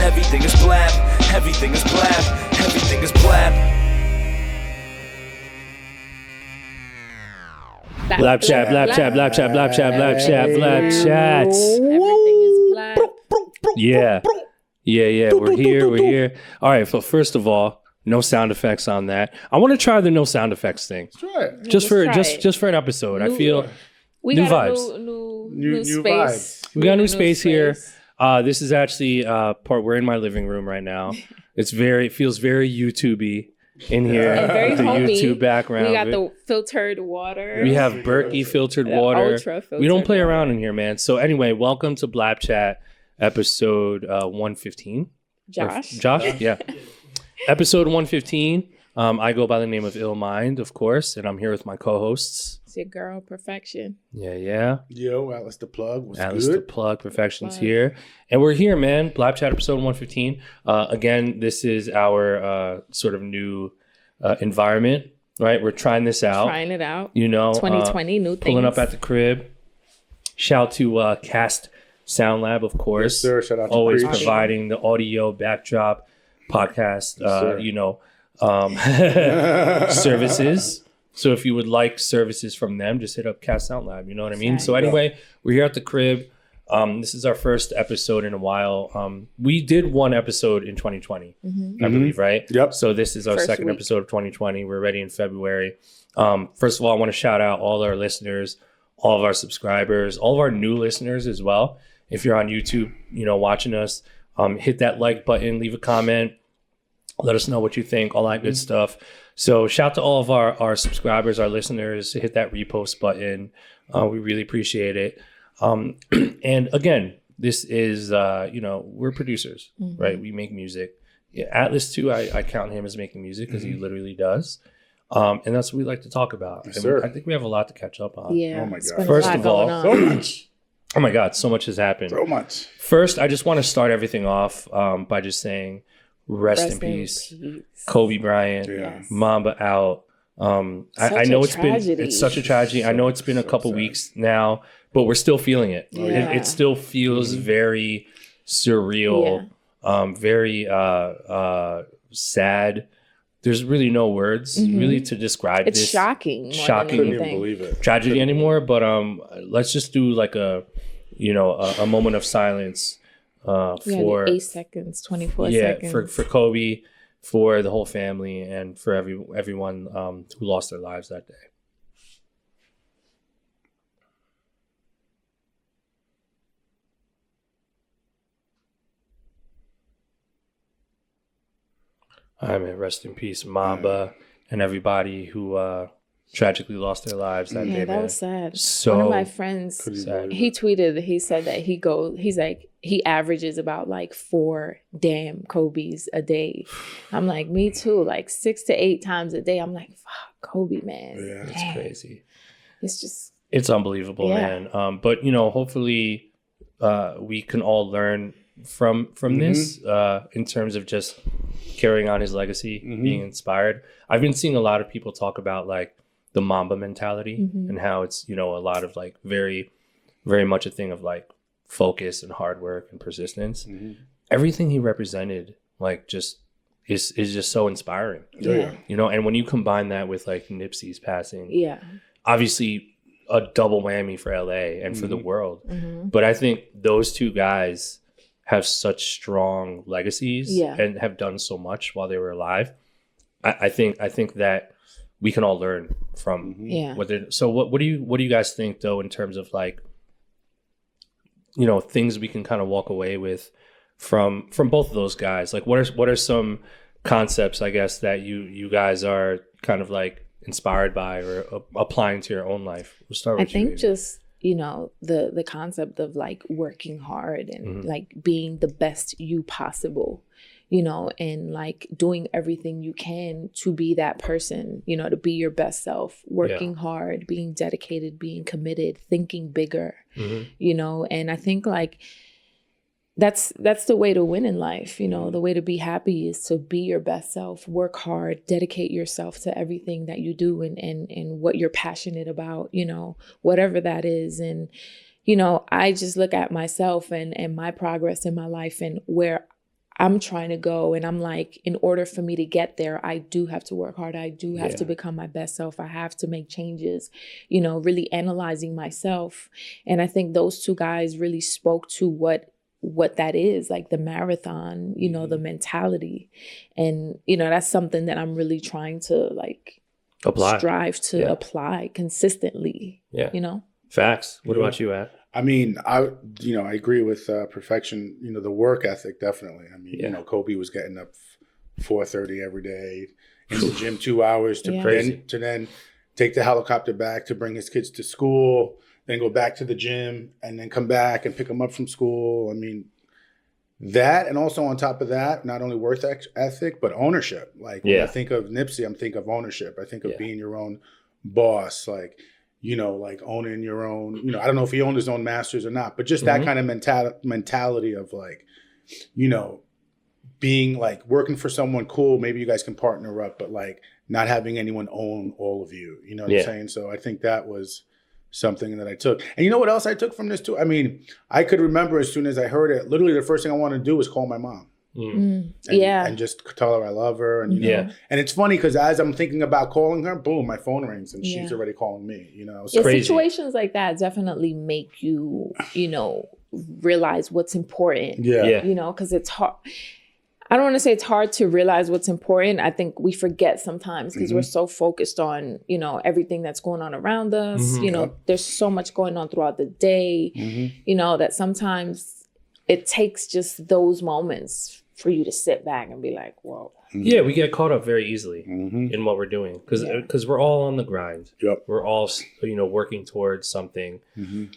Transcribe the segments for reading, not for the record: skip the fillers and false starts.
Everything is blap, everything is blap, everything is blap. BLAPCHAT, BLAPCHAT, BLAPCHAT, BLAPCHAT, BLAPCHAT, BLAPCHAT. Everything is black. Yeah. We're here. All right. So first of all, no sound effects on that. I want to try the no sound effects thing. Try it. Just for an episode. I feel we new got vibes. A new New space. vibes. We got a new space here. This is actually part. We're in my living room right now. It feels very YouTube-y in here. And very the homey. YouTube background. We got the filtered water. We have Berkey filtered water. Ultra filtered We don't play water. around in here, man. So anyway, welcome to BLAPCHAT episode 115. Josh? Yeah. Episode 115. I go by the name of Illmind, of course, and I'm here with my co-hosts. It's your girl, Perfection. Yeah. Yo, Atlas the Plug. What's Atlas good? the Plug, Perfection's here. And we're here, man. BLAPCHAT episode 115. Again, this is our sort of new environment, right? We're trying this out. Trying it out. 2020, new things. Pulling up at the crib. Shout to Cast Sound Lab, of course. Yes, sir. Shout out to always Preach. providing the audio backdrop podcast, services. So if you would like services from them, just hit up Cast Sound Lab. You know what I mean? Exactly. So anyway, we're here at the crib. This is our first episode in a while. We did one episode in 2020, I believe, right? Yep. So this is our First second week. episode of 2020. We're ready in February. First of all, I want to shout out all our listeners, all of our subscribers, all of our new listeners as well. If you're on YouTube, watching us, hit that like button, leave a comment, let us know what you think, all that good stuff. So shout to all of our subscribers, our listeners, hit that repost button. We really appreciate it. And again, this is, we're producers, right? We make music. Yeah, Atlas too, I count him as making music because he literally does. And that's what we like to talk about. Yes, And sir. I think we have a lot to catch up on. Yeah. Oh my it's God. been a First lot of all, going on. So much. Oh my God, so much has happened. So much. First, I just want to start everything off by just saying rest in peace. Kobe Bryant, Yeah. Yes. Mamba out. I Such know a it's such a tragedy. I know it's been a couple sad. weeks now, but we're still feeling it. Yeah. It still feels very surreal, very sad. There's really no words really to describe It's this shocking. More shocking. Than Couldn't even anything. believe it. tragedy anymore. But let's just do like a moment of silence for 8 seconds, 24 yeah seconds. for Kobe, for the whole family, and for everyone who lost their lives that day. I mean, rest in peace, Mamba, and everybody who tragically lost their lives that day. Yeah, that Man. was sad. So One of my friends, Couldn't sad. believe he it. tweeted, he said that he averages about like 4 damn Kobe's a day. I'm like, me too, like 6 to 8 times a day. I'm like, fuck, Kobe, man. Yeah, it's Damn. crazy. It's just, It's unbelievable, Yeah. man. But hopefully, we can all learn from this in terms of just carrying on his legacy, being inspired. I've been seeing a lot of people talk about like the Mamba mentality and how it's a lot of like very, very much a thing of like focus and hard work and persistence. Everything he represented, like just is just so inspiring. Yeah. And when you combine that with like Nipsey's passing, yeah. obviously a double whammy for LA and for the world. But I think those two guys have such strong legacies and have done so much while they were alive. I think that we can all learn from what they're. So what do you guys think though in terms of like things we can kind of walk away with from both of those guys? Like what are some concepts, I guess, that you guys are kind of like inspired by or applying to your own life? We'll start with I think you. just, the concept of like working hard and like being the best you possible, and like doing everything you can to be that person, to be your best self, working hard, being dedicated, being committed, thinking bigger, and I think like that's the way to win in life. The way to be happy is to be your best self, work hard, dedicate yourself to everything that you do and what you're passionate about, whatever that is. And, I just look at myself and my progress in my life and where I'm trying to go, and I'm like, in order for me to get there, I do have to work hard. I do have to become my best self. I have to make changes, you know, really analyzing myself. And I think those two guys really spoke to what that is, like the marathon, you know, the mentality. And, you know, that's something that I'm really trying to like strive to apply consistently. Yeah. You know? Facts. What about you, Ad? I mean, I agree with perfection, you know, the work ethic, definitely. I mean, you know, Kobe was getting up 4:30 every day in the gym 2 hours to then take the helicopter back to bring his kids to school, then go back to the gym and then come back and pick them up from school. I mean, that, and also on top of that, not only work ethic, but ownership. Like when I think of Nipsey, I'm thinking of ownership. I think of being your own boss, like, you know, like owning your own, you know, I don't know if he owned his own masters or not, but just that kind of mentality of like, you know, being like working for someone cool, maybe you guys can partner up, but like not having anyone own all of you, you know what I'm saying? So I think that was something that I took. And you know what else I took from this too? I mean, I could remember as soon as I heard it, literally the first thing I wanted to do was call my mom. And just tell her I love her. And, you know, and it's funny because as I'm thinking about calling her, boom, my phone rings and she's already calling me, you know. So situations like that definitely make you, you know, realize what's important. You know, because it's hard. I don't want to say it's hard to realize what's important. I think we forget sometimes because we're so focused on, you know, everything that's going on around us. You know, there's so much going on throughout the day, you know, that sometimes it takes just those moments for you to sit back and be like, whoa. Yeah, we get caught up very easily in what we're doing because we're all on the grind. We're all, you know, working towards something.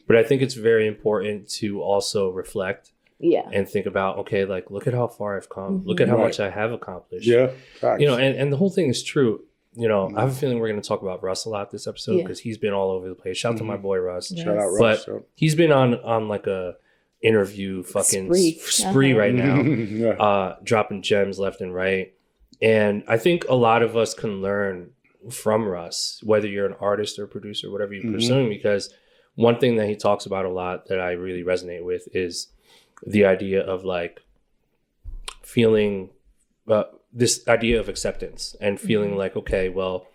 But I think it's very important to also reflect and think about, okay, like, look at how far I've come. Look at how much I have accomplished. You know, and the whole thing is true. You know, I have a feeling we're going to talk about Russ a lot this episode because he's been all over the place. Shout out to my boy Russ. Shout out Russ. But he's been on like a interview fucking spree right now, dropping gems left and right. And I think a lot of us can learn from Russ, whether you're an artist or producer, whatever you're pursuing, because one thing that he talks about a lot that I really resonate with is the idea of like feeling this idea of acceptance and feeling like, okay, well,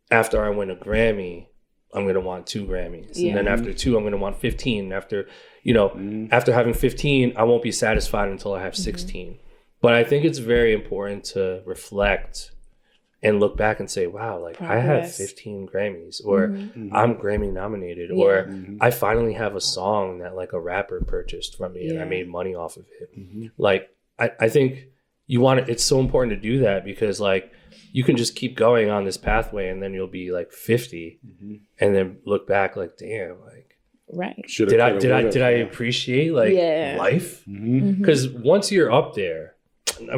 after I win a Grammy, I'm going to want 2 Grammys. And then after 2, I'm going to want 15. After, you know, after having 15, I won't be satisfied until I have 16. But I think it's very important to reflect and look back and say, wow, like I have 15 Grammys, or I'm Grammy nominated, or I finally have a song that like a rapper purchased from me and I made money off of it. Like, I think it's so important to do that because like you can just keep going on this pathway and then you'll be like 50 and then look back like, damn, like, did I appreciate like life? Because once you're up there,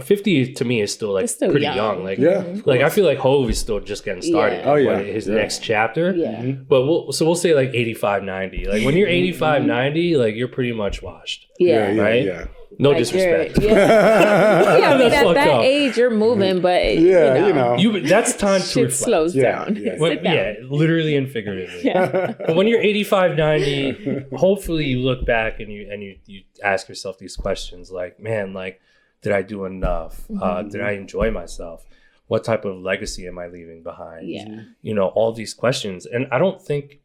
50 to me is still like still pretty young. Like, like I feel like Hove is still just getting started. His next chapter. But we'll say like 85, 90. Like when you're 85, 90, like you're pretty much washed. Right? No like disrespect. I mean, at that age, you're moving, but you know that's time to reflect. Slows down. Literally and figuratively. But when you're 85, 90, hopefully you look back and you ask yourself these questions like, man, like, did I do enough? Did I enjoy myself? What type of legacy am I leaving behind? You know, all these questions. And I don't think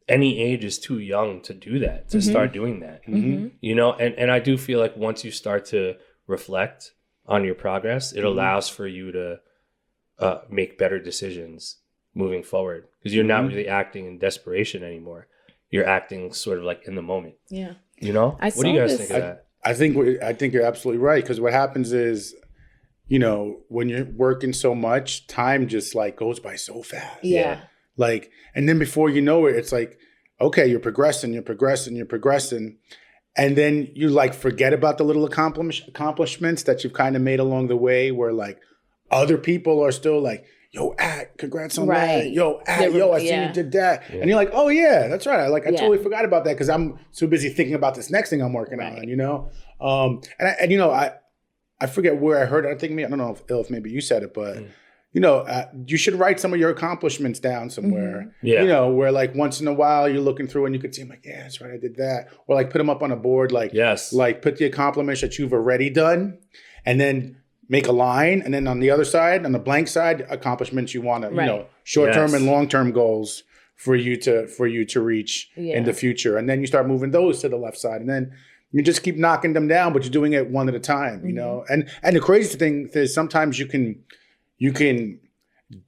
any age is too young to do that, to start doing that. You know, and I do feel like once you start to reflect on your progress, it allows for you to make better decisions moving forward because you're not really acting in desperation anymore. You're acting sort of like in the moment. You know? What do you guys think of that? I think you're absolutely right because what happens is, you know, when you're working so much, time just like goes by so fast. Like, and then before you know it, it's like, okay, you're progressing. And then you like forget about the little accomplishments that you've kind of made along the way where like other people are still like, yo, congrats on that. Yo, I seen you did that. And you're like, oh yeah, that's right. I totally forgot about that because I'm so busy thinking about this next thing I'm working on, you know? And you know, I forget where I heard it. I don't know if maybe you said it, but you should write some of your accomplishments down somewhere. Yeah. Where like once in a while you're looking through and you could see, I'm like, yeah, that's right, I did that. Or like put them up on a board, like, like put the accomplishments that you've already done, and then make a line. And then on the other side, on the blank side, accomplishments you want to, short-term and long-term goals for you to reach in the future. And then you start moving those to the left side. And then you just keep knocking them down, but you're doing it one at a time, And the crazy thing is sometimes you can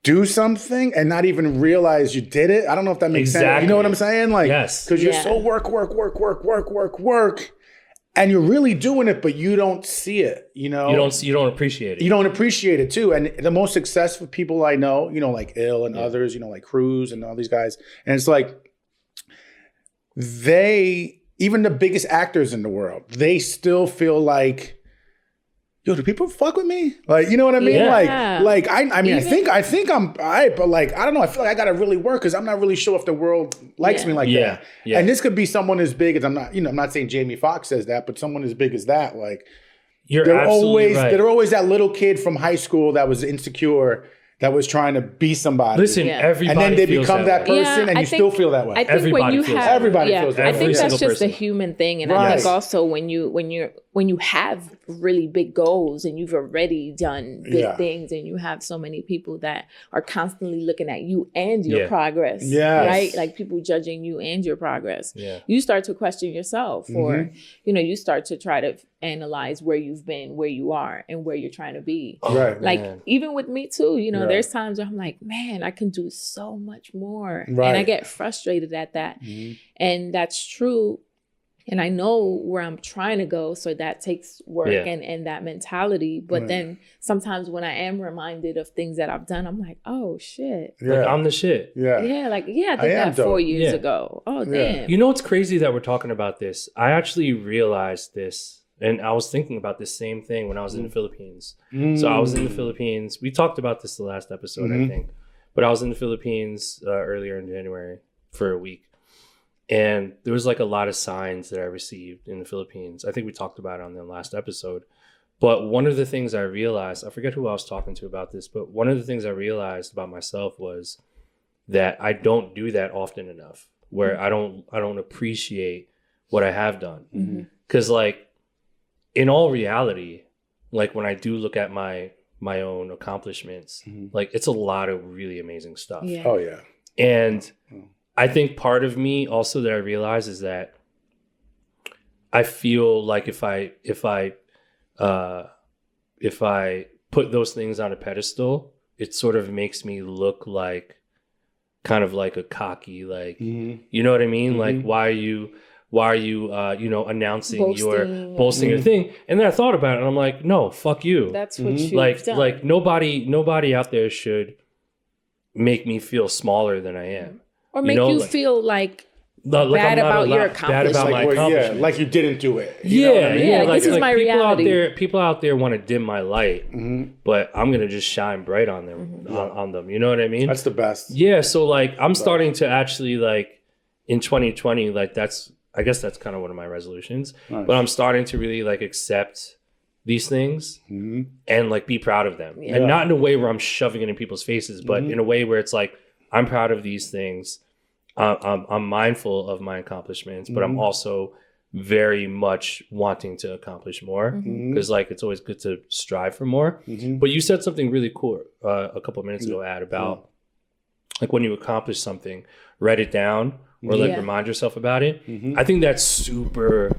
do something and not even realize you did it. I don't know if that makes sense. You know what I'm saying? Like, because you're so work, and you're really doing it, but you don't see it. You don't appreciate it. You don't appreciate it too. And the most successful people I know, like Ill and others, like Cruz and all these guys, and it's like even the biggest actors in the world, they still feel like, yo, do people fuck with me? Like, you know what I mean? Yeah. I think I'm all right, but like, I don't know. I feel like I got to really work because I'm not really sure if the world likes me like that. Yeah. And this could be someone as big as I'm not saying Jamie Foxx says that, but someone as big as that. Like, they're always that little kid from high school that was insecure, that was trying to be somebody. Listen, everybody and then they become that person, and you still feel that way. I think everybody feels that way. I think that's just a human thing, and I think also when you have really big goals and you've already done big things, and you have so many people that are constantly looking at you and your progress, right? Like people judging you and your progress. Yeah. You start to question yourself, or you start to try to analyze where you've been, where you are, and where you're trying to be. Right. Like even with me too, there's times where I'm like, man, I can do so much more. Right. And I get frustrated at that. Mm-hmm. And that's true. And I know where I'm trying to go. So that takes work and that mentality. But then sometimes when I am reminded of things that I've done, I'm like, oh shit. Yeah. Like I'm the shit. Yeah. Yeah. Like, I did that 4 years ago. Oh, damn. You know, it's crazy that we're talking about this. I actually realized this. And I was thinking about this same thing when I was in the Philippines. So I was in the Philippines. We talked about this the last episode, I think. But I was in the Philippines earlier in January for a week. And there was like a lot of signs that I received in the Philippines. I think we talked about it on the last episode. But one of the things I realized, I forget who I was talking to about this, but one of the things I realized about myself was that I don't do that often enough, where I don't appreciate what I have done. Because like, in all reality, like when I do look at my own accomplishments, like it's a lot of really amazing stuff. Yeah. Oh yeah. And I think part of me also that I realize is that I feel like if I put those things on a pedestal, it sort of makes me look like kind of like a cocky, like, you know what I mean? Like, why are you announcing boasting your thing? And then I thought about it and I'm like, no, fuck you. That's what you've done. Like nobody out there should make me feel smaller than I am. Or make you feel like bad about your accomplishment. Bad about my accomplishment. Like you didn't do it. This is my reality. People out there want to dim my light, but I'm going to just shine bright on them, on them. You know what I mean? That's the best. Yeah. So like, I'm starting to actually like in 2020, like I guess that's kind of one of my resolutions, but I'm starting to really like accept these things and like be proud of them, and not in a way where I'm shoving it in people's faces, but in a way where it's like, I'm proud of these things. I'm mindful of my accomplishments, but I'm also very much wanting to accomplish more because like, it's always good to strive for more. But you said something really cool a couple of minutes ago, Ad, about like when you accomplish something, write it down. Or like remind yourself about it. I think that's super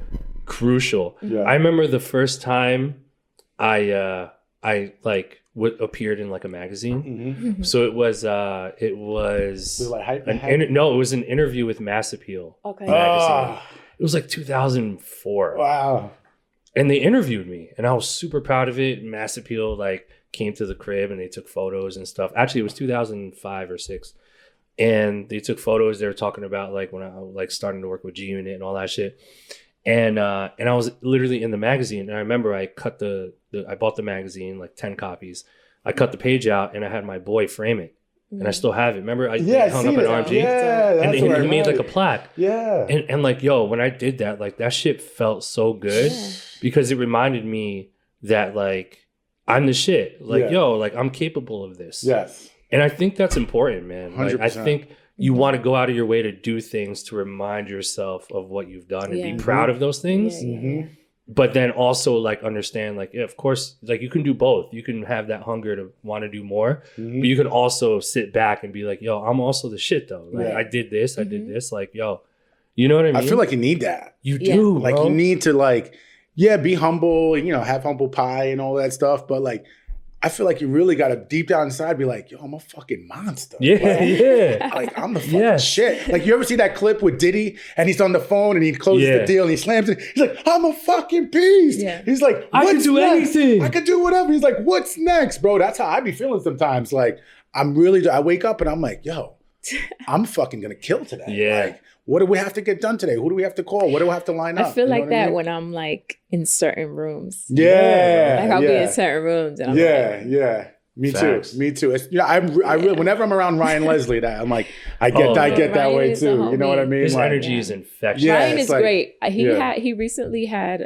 crucial. Yeah. I remember the first time I appeared in like a magazine. So it was it was an interview with Mass Appeal. Okay. Magazine. It was like 2004. Wow. And they interviewed me, and I was super proud of it. Mass Appeal like came to the crib and they took photos and stuff. Actually, it was 2005 or 6. And they took photos. They were talking about like when I was like starting to work with G Unit and all that shit. And I was literally in the magazine. And I remember I cut I bought the magazine, like 10 copies. I cut the page out and I had my boy frame it. And I still have it. Remember I hung up an RMG? Yeah, and he made like a plaque. Yeah. And like, yo, when I did that, like that shit felt so good because it reminded me that like I'm the shit. Like, Yeah. yo, like I'm capable of this. Yes. And I think that's important, man. Like, 100%. I think you want to go out of your way to do things to remind yourself of what you've done and be proud of those things. But then also like understand, like, yeah, of course, like you can do both. You can have that hunger to want to do more, but you can also sit back and be like, yo, I'm also the shit though. Like I did this, I did this. Like, yo, you know what I mean? I feel like you need that. You do, Like bro. you need to like, be humble, you know, have humble pie and all that stuff. But like, I feel like you really got to deep down inside be like, yo, I'm a fucking monster. Like I'm the fucking shit. Like you ever see that clip with Diddy and he's on the phone and he closes the deal and he slams it. He's like, I'm a fucking beast. He's like, I can do anything. I can do whatever. He's like, what's next, bro? That's how I be feeling sometimes. Like I wake up and I'm like, yo, I'm fucking going to kill today. Like, what do we have to get done today? Who do we have to call? What do we have to line up? I feel like that when I'm like in certain rooms. Like I'll be in certain rooms. And I'm like, Me too. It's, I really, whenever I'm around Ryan Leslie, that I'm like, I get that Ryan way too. You know what I mean? His like, energy is infectious. Ryan is great. He recently had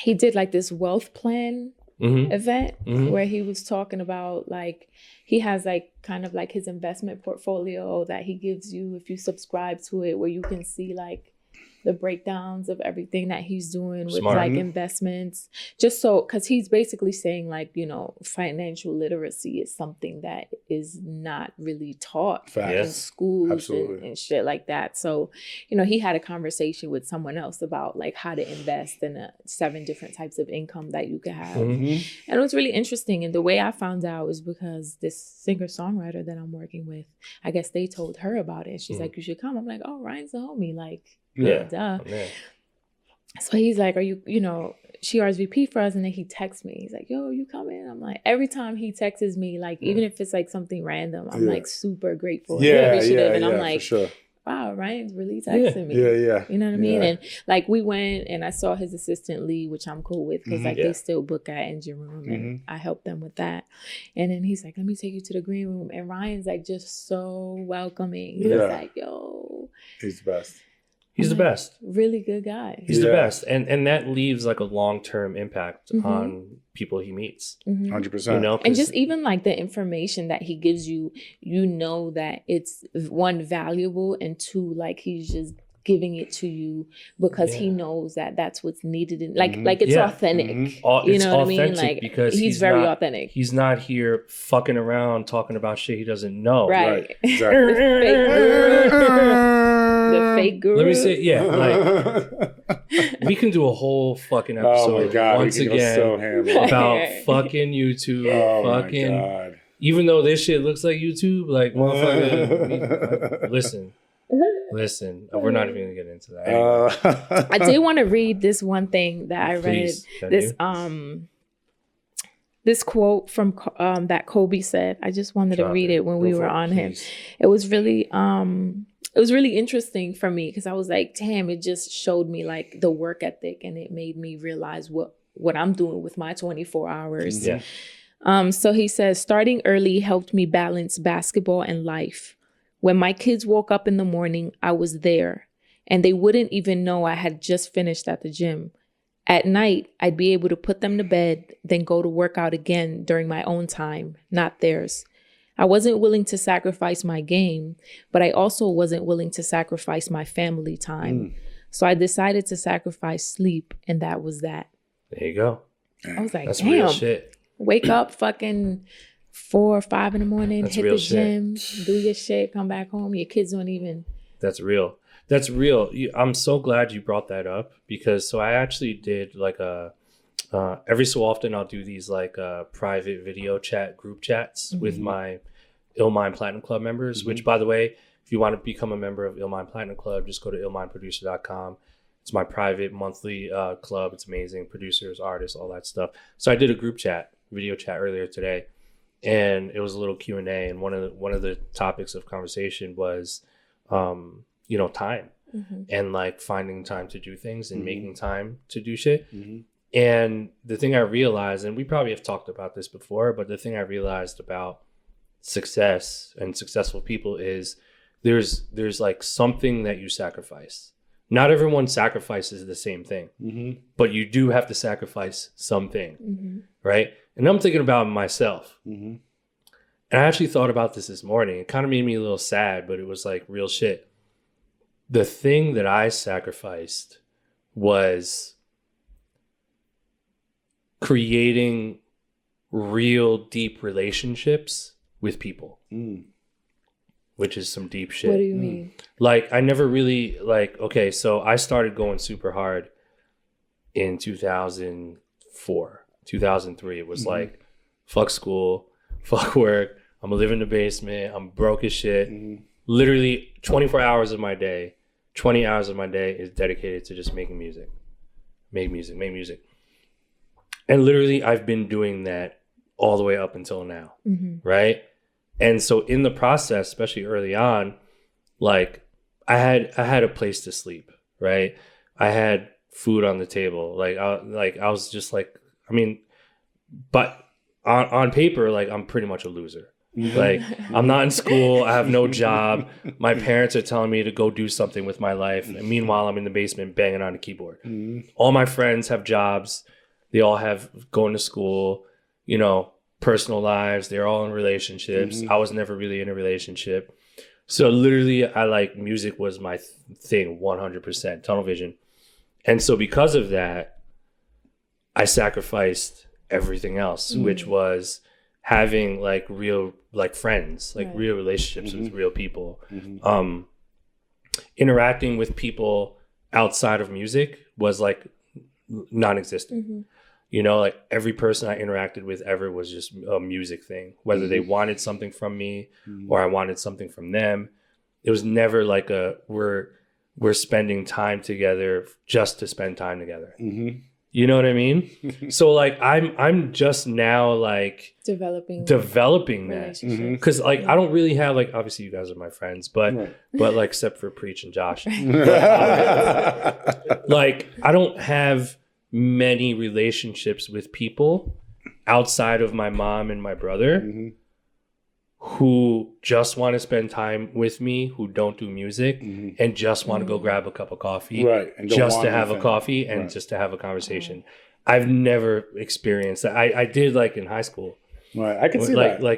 he did like this wealth plan event where he was talking about like he has like kind of like his investment portfolio that he gives you if you subscribe to it, where you can see like the breakdowns of everything that he's doing with like investments, just so, because he's basically saying like, you know, financial literacy is something that is not really taught in schools and shit like that. So, you know, he had a conversation with someone else about like how to invest in 7 different types of income that you could have. And it was really interesting. And the way I found out was because this singer-songwriter that I'm working with, I guess they told her about it. She's like, you should come. I'm like, oh, Ryan's a homie. Like, duh. So he's like, are you, you know, she RSVP for us, and then he texts me. He's like, yo, you coming? I'm like, every time he texts me, like, even if it's like something random, I'm like super grateful and appreciative. And I'm like, wow, Ryan's really texting me. You know what I mean? And like we went and I saw his assistant Lee, which I'm cool with because like they still book at Engine Room and I help them with that. And then he's like, let me take you to the green room. And Ryan's like just so welcoming. He's like, yo. He's the best. He's the best. Really good guy. He's the best. And that leaves like a long-term impact on people he meets. 100%. You know? And just even like the information that he gives you, you know that it's 1, valuable, and 2, like he's just giving it to you because he knows that that's what's needed. In, like it's authentic. You know what I mean? Like because he's very authentic. He's not here fucking around talking about shit he doesn't know. Right. Exactly. The fake guru. Let me say, like, we can do a whole fucking episode once again about fucking YouTube. Even though this shit looks like YouTube, like, motherfucker, listen, we're not even gonna get into that. Anyway. I did want to read this one thing that I read. This quote from that Kobe said. I just wanted to read it when we were on him. It was really interesting for me because I was like, damn, it just showed me like the work ethic, and it made me realize what I'm doing with my 24 hours. So he says, starting early helped me balance basketball and life. When my kids woke up in the morning, I was there, and they wouldn't even know I had just finished at the gym. At night, I'd be able to put them to bed, then go to work out again during my own time, not theirs. I wasn't willing to sacrifice my game, but I also wasn't willing to sacrifice my family time. So I decided to sacrifice sleep, and that was that. There you go. I was like, that's damn, real shit. Wake up fucking 4 or 5 in the morning, hit the gym, do your shit, come back home. Your kids don't even. That's real. That's real. I'm so glad you brought that up because I actually did like every so often I'll do these like private video chat group chats with my Illmind Platinum Club members, which by the way, if you want to become a member of Illmind Platinum Club, just go to illmindproducer.com. It's my private monthly club. It's amazing. Producers, artists, all that stuff. So I did a group chat, video chat earlier today, and it was a little Q&A. And one of the topics of conversation was, time and like finding time to do things and making time to do shit. And the thing I realized, and we probably have talked about this before, but the thing I realized about success and successful people is there's like something that you sacrifice. not everyone sacrifices the same thing, but you do have to sacrifice something, right? And I'm thinking about myself. And I actually thought about this morning. It kind of made me a little sad, but it was like real shit. The thing that I sacrificed was creating real deep relationships with people. Which is some deep shit. What do you mean? Like, I never really, like, okay, so I started going super hard in 2004, 2003. It was like, fuck school, fuck work. I'm gonna live in the basement. I'm broke as shit. Literally 24 hours of my day, 20 hours of my day is dedicated to just making music. Make music. And literally, I've been doing that all the way up until now, right? And so in the process, especially early on, like I had a place to sleep, right? I had food on the table. Like I was just like, I mean, but on paper, like I'm pretty much a loser. Like I'm not in school. I have no job. My parents are telling me to go do something with my life. And meanwhile, I'm in the basement banging on a keyboard. All my friends have jobs. They all have going to school, you know, personal lives. They're all in relationships. I was never really in a relationship. So literally I like music was my thing 100%, tunnel vision. And so because of that, I sacrificed everything else, which was having like real like friends, like real relationships with real people. Interacting with people outside of music was like non-existent. You know, like every person I interacted with ever was just a music thing, whether they wanted something from me or I wanted something from them. It was never like we're spending time together just to spend time together. You know what I mean? So like I'm just now like developing that, because like I don't really have like, obviously you guys are my friends, but like except for Preach and Josh, like I don't have many relationships with people outside of my mom and my brother who just want to spend time with me, who don't do music and just want to go grab a cup of coffee, and just to have a coffee and just to have a conversation. I've never experienced that. I did like in high school. Right. I can see that. I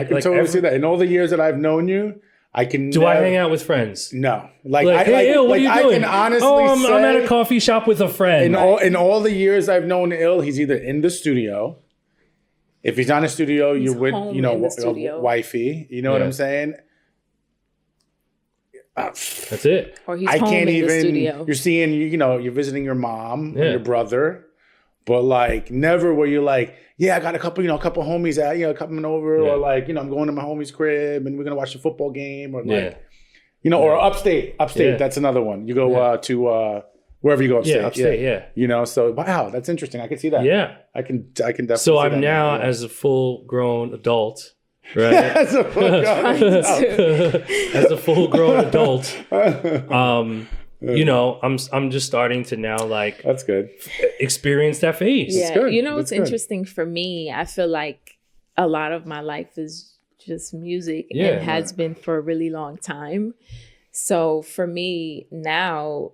can totally see that. In all the years that I've known you, I hang out with friends? No. Hey, what are you doing? I can honestly say, I'm at a coffee shop with a friend. In all the years I've known Ill, he's either in the studio. If he's not in the studio, you're with, you know, wifey. You know what I'm saying? That's it. Or he's home in the studio. You're seeing, you know, you're visiting your mom or your brother. But like never were you like, yeah, I got a couple homies coming over, or like, you know, I'm going to my homie's crib and we're gonna watch the football game, or like, you know, or upstate. That's another one. You go to wherever you go upstate. Upstate. You know, so wow, that's interesting. I can see that. Yeah, I can definitely. So I'm now as a full grown adult. Right. As a full grown adult. You know, I'm just starting to now like that's good experience that phase. Yeah, you know, it's interesting for me. I feel like a lot of my life is just music and has been for a really long time. So for me now,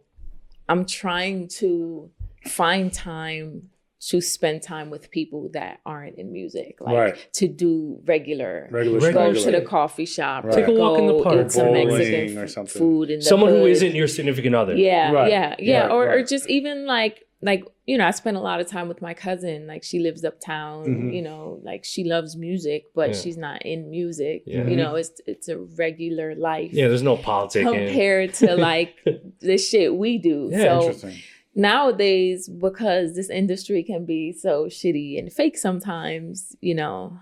I'm trying to find time to spend time with people that aren't in music, like to do regular go to the coffee shop, take a walk in the park, eat some Mexican food in the someone hood. Who isn't your significant other. Or just even like you know, I spend a lot of time with my cousin. Like she lives uptown, you know, like she loves music, but she's not in music. You know, it's a regular life. Yeah, there's no politics compared to like the shit we do. Interesting. Nowadays, because this industry can be so shitty and fake sometimes, you know,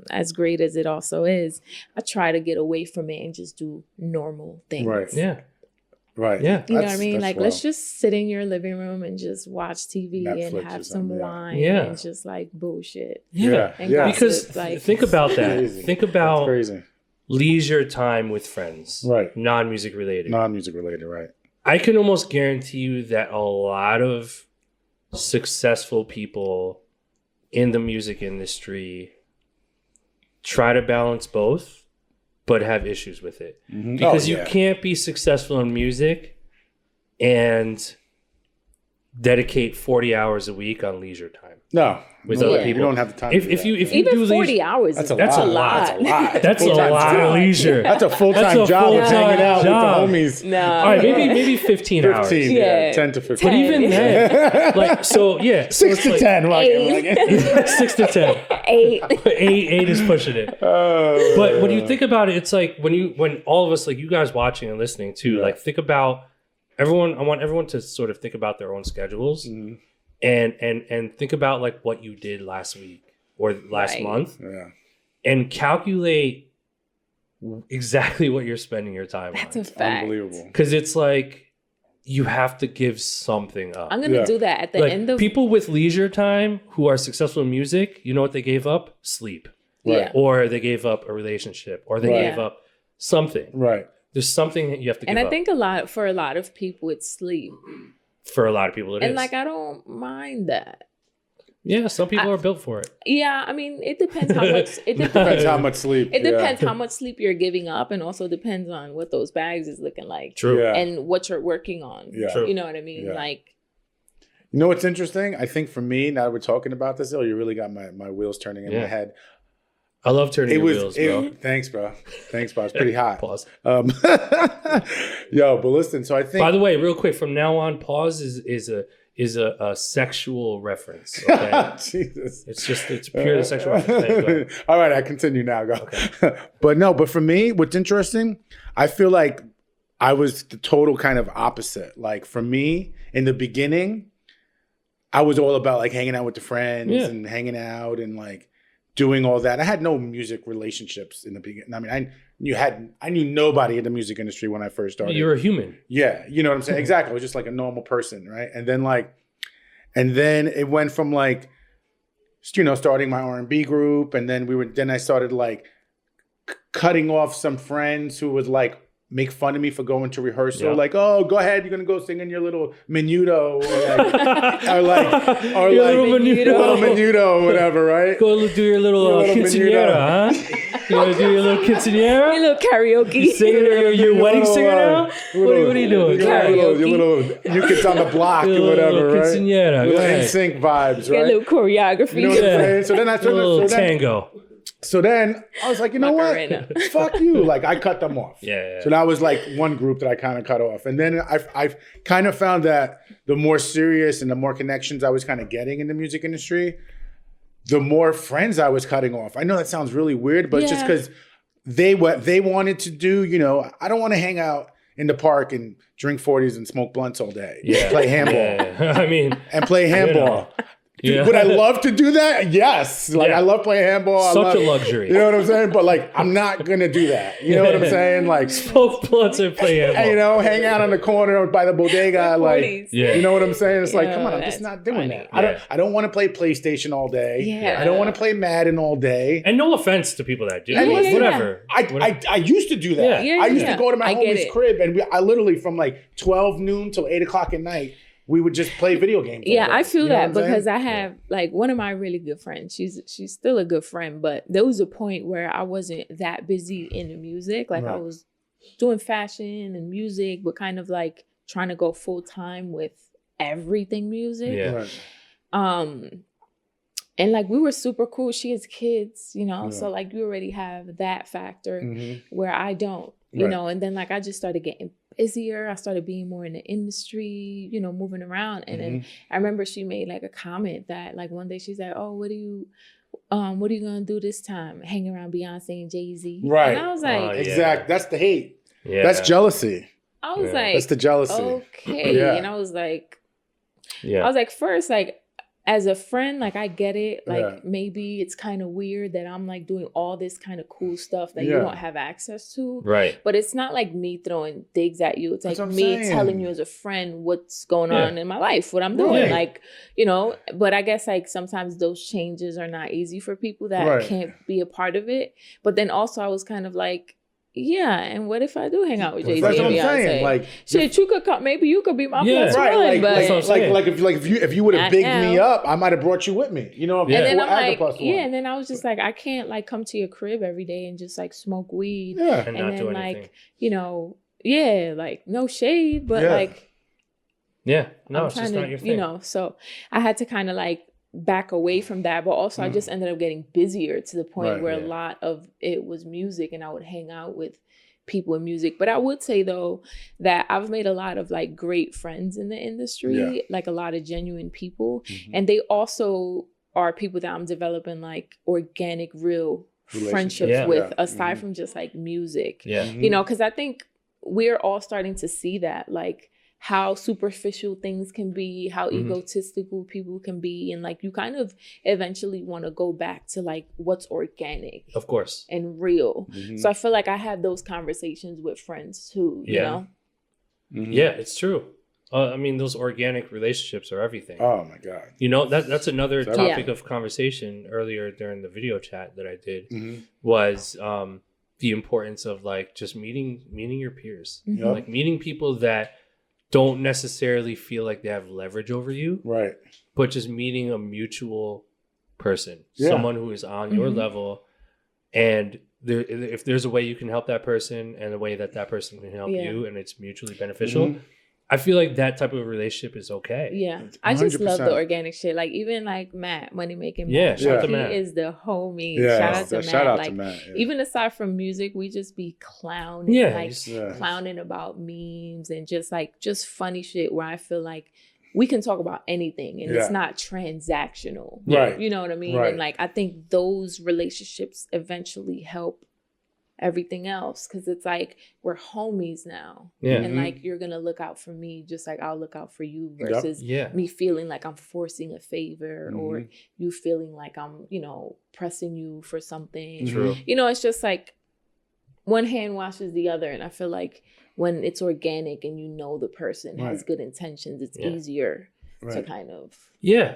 as great as it also is, I try to get away from it and just do normal things. Right. Yeah. Right. Yeah. You know what I mean? Like, let's just sit in your living room and just watch TV Netflix and have some wine and just like bullshit. Yeah. Because like, think about that. Crazy. Think about crazy. Leisure time with friends. Right. Non-music related. Right. I can almost guarantee you that a lot of successful people in the music industry try to balance both, but have issues with it. Because you can't be successful in music and dedicate 40 hours a week on leisure time. No, with no other way. people. You don't have the time. If you even do 40 leisure, hours, that's is a lot. that's a lot of leisure. That's a full-time That's a job of full-time hanging out job. with the homies. No. All right, maybe 15 hours. 15, Yeah. 10 to 15. But even then, like, so yeah, so 6 to it's 10. Like, 6 to 10. 8. Eight is pushing it. But when you think about it, it's like when all of us, like you guys watching and listening too, like think about everyone. I want everyone to sort of think about their own schedules and think about like what you did last week or last month, and calculate exactly what you're spending your time on. That's a fact. Unbelievable. Because it's like you have to give something up. I'm gonna do that at the Like end of people with leisure time who are successful in music. You know what they gave up? Sleep. Yeah. Or they gave up a relationship, or they gave up something. Right. There's something that you have to give up. And I think for a lot of people, it's sleep. For a lot of people, it is. And like, I don't mind that. Yeah, some people are built for it. Yeah, I mean, it depends how much. It Depends how much sleep. It depends how much sleep you're giving up, and also depends on what those bags is looking like. True. Yeah. And what you're working on. Yeah. True. You know what I mean? Yeah. Like, You know what's interesting? I think for me, now that we're talking about this, you really got my wheels turning in my head. I love turning your wheels, bro. Thanks, bro. Thanks, bro. It's pretty hot. Pause. Yo, but listen, so I think... By the way, real quick, from now on, pause is a sexual reference. Okay? Jesus. It's pure sexual reference. All right, I continue now. Go. Okay. But for me, what's interesting, I feel like I was the total kind of opposite. Like for me, in the beginning, I was all about like hanging out with the friends and hanging out and like doing all that. I had no music relationships in the beginning. I mean, I knew nobody in the music industry when I first started. You were a human. Yeah, you know what I'm saying? Exactly. I was just like a normal person, right? And then it went from like, starting my R&B group, and then I started like cutting off some friends who would like make fun of me for going to rehearsal, like, oh, go ahead, you're gonna go sing in your little menudo, or little menudo, whatever, right? Go do your little quinceañera, huh? You want to do your little quinceañera? your little karaoke. Singer, your wedding singer now? What are you doing? Karaoke. Your little you kids on the block or whatever, right? Quinceañera. Little NSYNC vibes, Your right? little choreography. You know what I'm saying? So then I a little tango. So then I was like, you know Macarena. what? Fuck you. Like I cut them off. Yeah. So that was like one group that I kind of cut off. And then I've kind of found that the more serious and the more connections I was kind of getting in the music industry, the more friends I was cutting off. I know that sounds really weird, but it's just because they wanted to do, I don't want to hang out in the park and drink 40s and smoke blunts all day. Yeah. Play handball. Yeah. I mean, and play handball. Yeah. Would I love to do that? Yes. Like I love playing handball. Such a luxury. You know what I'm saying? But like, I'm not gonna do that. You know what I'm saying? Like, smoke blunts and play handball. hang out on the corner by the bodega. Like, you know what I'm saying? It's like, come on, I'm just not doing that. I don't want to play PlayStation all day. Yeah. I don't want to play Madden all day. And no offense to people that do. And Whatever. I used to do that. Yeah. I used to go to my homie's crib, and I literally from like 12 noon till 8 o'clock at night, we would just play video games. Yeah, I feel that because I have like one of my really good friends. She's still a good friend, but there was a point where I wasn't that busy in the music. Like I was doing fashion and music, but kind of like trying to go full time with everything music. Yeah. And like we were super cool. She has kids, so like you already have that factor where I don't, and then like I just started getting busier. I started being more in the industry, moving around. And then I remember she made like a comment that like one day she's like, oh, what are you gonna do this time? Hang around Beyonce and Jay-Z. Right. And I was like, exactly. That's the hate. Yeah. That's jealousy. I was like, that's the jealousy. Okay. Yeah. And I was like, first, like, as a friend, like I get it. Like maybe it's kind of weird that I'm like doing all this kind of cool stuff that you don't have access to. Right. But it's not like me throwing digs at you. It's like me telling you as a friend what's going on in my life, what I'm doing. Like, but I guess like sometimes those changes are not easy for people that can't be a part of it. But then also I was kind of like, yeah, and what if I do hang out with Jay-Z and Beyonce? Saying. Like, shit, you could come. Maybe you could be my plus one. Right, but if you would have bigged me up, I might have brought you with me. And then I'm like, and then I was just like, I can't like come to your crib every day and just like smoke weed. And not then do like, anything. like no shade, but like Yeah. No, I'm it's just trying not your to, thing. you know, so I had to kind of like back away from that, but also I just ended up getting busier to the point where a lot of it was music, and I would hang out with people in music. But I would say though that I've made a lot of like great friends in the industry, like a lot of genuine people, and they also are people that I'm developing like organic, real friendships with, aside from just like music. You know, because I think we're all starting to see that, like how superficial things can be, how egotistical people can be, and like you kind of eventually want to go back to like what's organic, of course, and real. So I feel like I had those conversations with friends too, you know? Yeah, it's true. I mean, those organic relationships are everything. Oh my God. You know, that's another topic of conversation earlier during the video chat that I did was the importance of like just meeting your peers, like meeting people that don't necessarily feel like they have leverage over you, right? But just meeting a mutual person, someone who is on your level, and if there's a way you can help that person and a way that that person can help you, and it's mutually beneficial, I feel like that type of relationship is okay. Yeah. I just love the organic shit. Like even like Matt, Money Making Matt. Shout out to he Matt. is the homie. Shout out to Matt. Shout out like, to Matt. Even aside from music, we just be clowning. Clowning about memes and just funny shit where I feel like we can talk about anything and it's not transactional. Right. You know what I mean? Right. And like I think those relationships eventually help everything else, because it's like we're homies now, and like you're gonna look out for me just like I'll look out for you, versus me feeling like I'm forcing a favor or you feeling like I'm, you know, pressing you for something. True. You know, it's just like one hand washes the other, and I feel like when it's organic and you know the person has good intentions, it's easier to kind of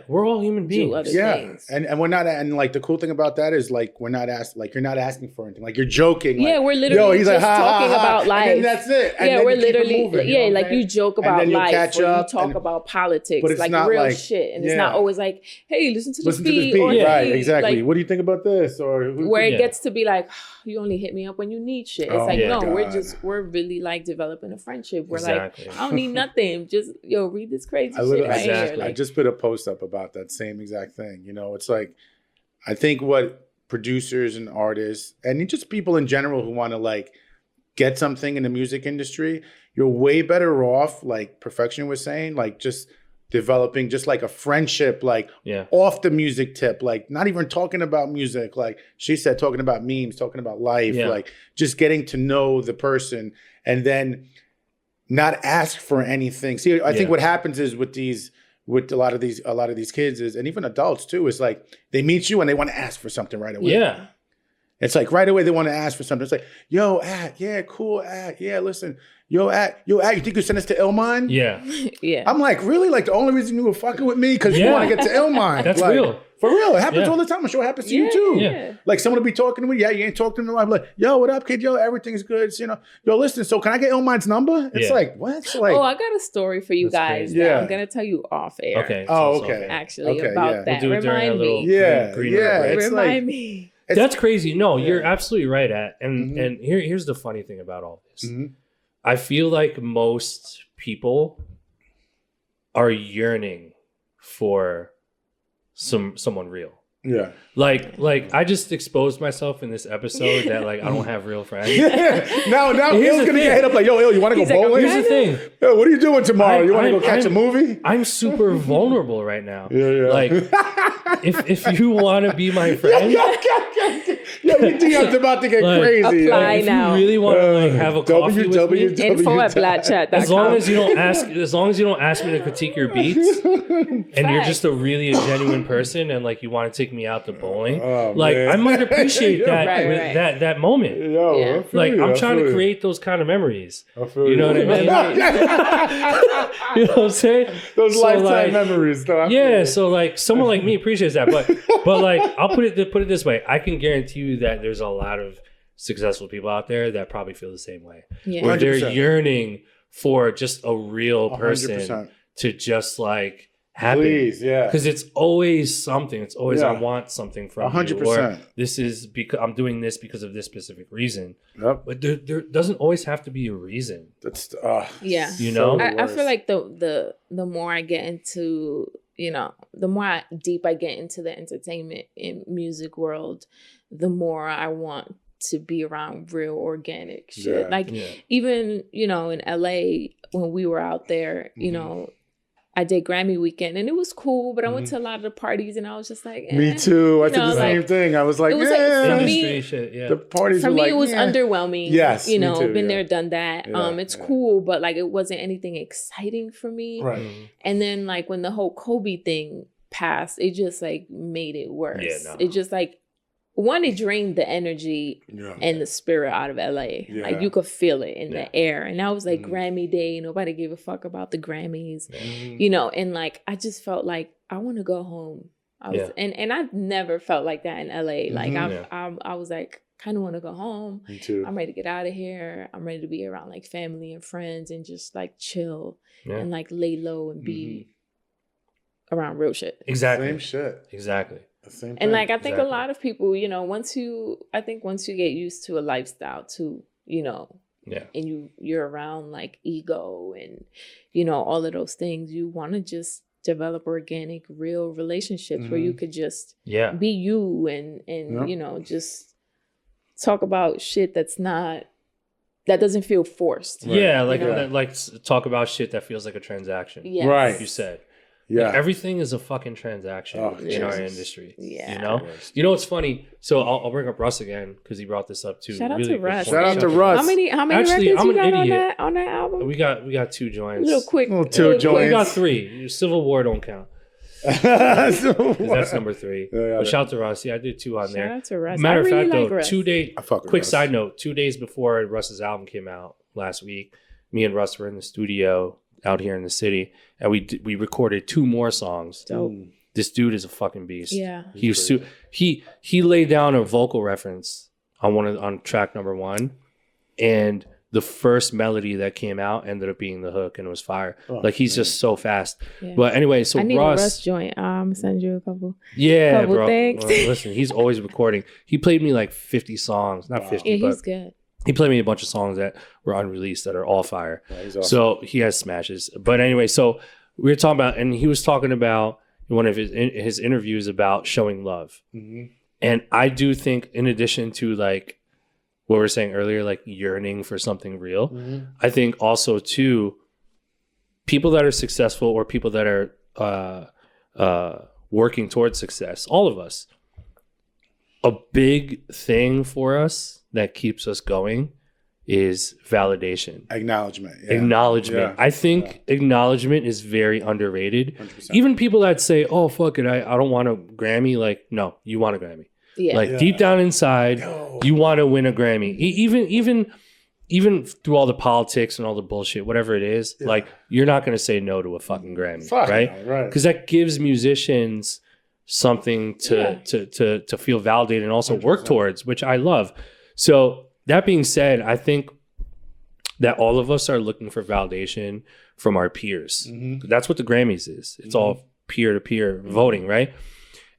we're all human beings. do other things. And we're not, and like the cool thing about that is like we're not you're not asking for anything, like you're joking, like, we're literally he's just like, talking about life, and that's it. And we're literally moving, you know like you joke about life, or you talk and, about politics, but it's like not real like, shit, and it's not always like, hey, listen to this beat, or right, hey, exactly, like, what do you think about this, or where it gets to be like, you only hit me up when you need shit. It's like, no, we're really like developing a friendship. We're like, I don't need nothing, just read this crazy shit right here. Like, I just put a post up about that same exact thing. You know, it's like, I think what producers and artists and just people in general who want to like get something in the music industry, you're way better off, like Perfection was saying, like just developing just like a friendship, like off the music tip, like not even talking about music, like she said, talking about memes, talking about life, like just getting to know the person, and then not ask for anything. See, I think what happens is with a lot of these kids is, and even adults too, is like they meet you and they want to ask for something right away. Yeah. It's like right away they want to ask for something. It's like, yo, cool, listen, yo, you think you send us to Illmind? Yeah. I'm like, really? Like the only reason you were fucking with me because you want to get to Illmind. That's like, real. For real. It happens all the time. I'm sure it happens to you too. Yeah. Like someone will be talking to me. Yeah, you ain't talking to me. I'm like, yo, what up, kid? Yo, everything's good. So, you know, yo, listen, so can I get Illmind's number? It's like, what? So like, I got a story for you guys. Crazy. That I'm going to tell you off air. Okay. Okay. Actually, about that. We'll Remind me. Remind me. That's crazy. No, you're absolutely right at. And here's the funny thing about all this. I feel like most people are yearning for someone real. Yeah. Like I just exposed myself in this episode that like I don't have real friends. Now Ill's gonna get hit up like, yo, you wanna go bowling? Here's the thing. Yo, what are you doing tomorrow? You wanna go catch a movie? I'm super vulnerable right now. Like if you wanna be my friend. Yo, you think I'm about to get crazy. Apply now. If you really want to like have a coffee with me, info at BLAPCHAT.com. as long as you don't ask me to critique your beats, and you're just a really genuine person, and like you want to take me out to bowling, I might appreciate that that moment. Yo, like I'm trying to create those kind of memories. You know what I mean? You know what I'm saying? Those lifetime memories. Though. So like someone like me appreciates that, but like I'll put it this way: I can guarantee you that there's a lot of successful people out there that probably feel the same way. Yeah. Where they're 100%. yearning for just a real person 100%. to just like happen. Please, yeah. Because it's always something. It's always I want something from 100%. you. Or this is because I'm doing this because of this specific reason. Yep. But there doesn't always have to be a reason. That's you know. I feel like the more I get into, you know, the more deep I get into the entertainment and music world, the more I want to be around real organic shit. Even, you know, in LA when we were out there, you know, I did Grammy weekend and it was cool, but I went to a lot of the parties and I was just like, me too. I did the same thing. I was like, for me, the parties for were me, like, it was underwhelming. Yes, you know, me too, been there, done that. It's cool, but like it wasn't anything exciting for me. Right. And then like when the whole Kobe thing passed, it just like made it worse. It just like, one, it drained the energy and the spirit out of LA. Like you could feel it in the air. And that was like Grammy Day. Nobody gave a fuck about the Grammys, you know. And like I just felt like I want to go home. I was, and I never felt like that in LA. Like I was like, kind of want to go home. Me too. I'm ready to get out of here. I'm ready to be around like family and friends and just like chill and like lay low and be around real shit. Exactly. Same shit. Exactly. And like I think a lot of people, you know, once you get used to a lifestyle too, you know, and you're around like ego and, you know, all of those things, you want to just develop organic, real relationships where you could just be you and you know, just talk about shit that doesn't feel forced. Right? Like talk about shit that feels like a transaction. Yes. Right. Like you said. Yeah. Like everything is a fucking transaction in our industry. Yeah. You know? You know what's funny? So I'll bring up Russ again because he brought this up too. Shout out to Russ. Shout out to Russ. How many Actually, records I'm you got idiot. on that album? We got 2 joints. Two joints. We got 3. Civil War don't count. That's number 3. But shout out to Russ. Yeah, I did 2 on there. Shout out to Russ. Matter of fact, like though, Russ. 2 days. Quick Russ. side note: 2 days before Russ's album came out last week, me and Russ were in the studio out here in the city, and we recorded 2 more songs. Dope. This dude is a fucking beast. Yeah, he was he laid down a vocal reference on track number 1, and the first melody that came out ended up being the hook, and it was fire. Like he's just so fast. Yeah. But anyway, so I need a Russ joint. Send you a couple. Yeah, couple bro. Things. Well, listen, he's always recording. He played me like 50 songs, not 50. Yeah, but he's good. He played me a bunch of songs that were unreleased that are all fire. Yeah, he's awesome. So he has smashes. But anyway, so we were talking about, and he was talking about in one of his interviews about showing love. And I do think, in addition to like what we were saying earlier, like yearning for something real, I think also too, people that are successful or people that are working towards success, all of us, a big thing for us that keeps us going is validation. Acknowledgement. Yeah. I think acknowledgement is very underrated. 100%. Even people that say, oh, fuck it, I don't want a Grammy. Like, no, you want a Grammy. Yeah. Deep down inside, you want to win a Grammy. Even through all the politics and all the bullshit, whatever it is, like, you're not going to say no to a fucking Grammy, right? Because that gives musicians something to feel validated and also 100%. Work towards, which I love. So that being said, I think that all of us are looking for validation from our peers. That's what the Grammys is. It's all peer-to-peer voting, right?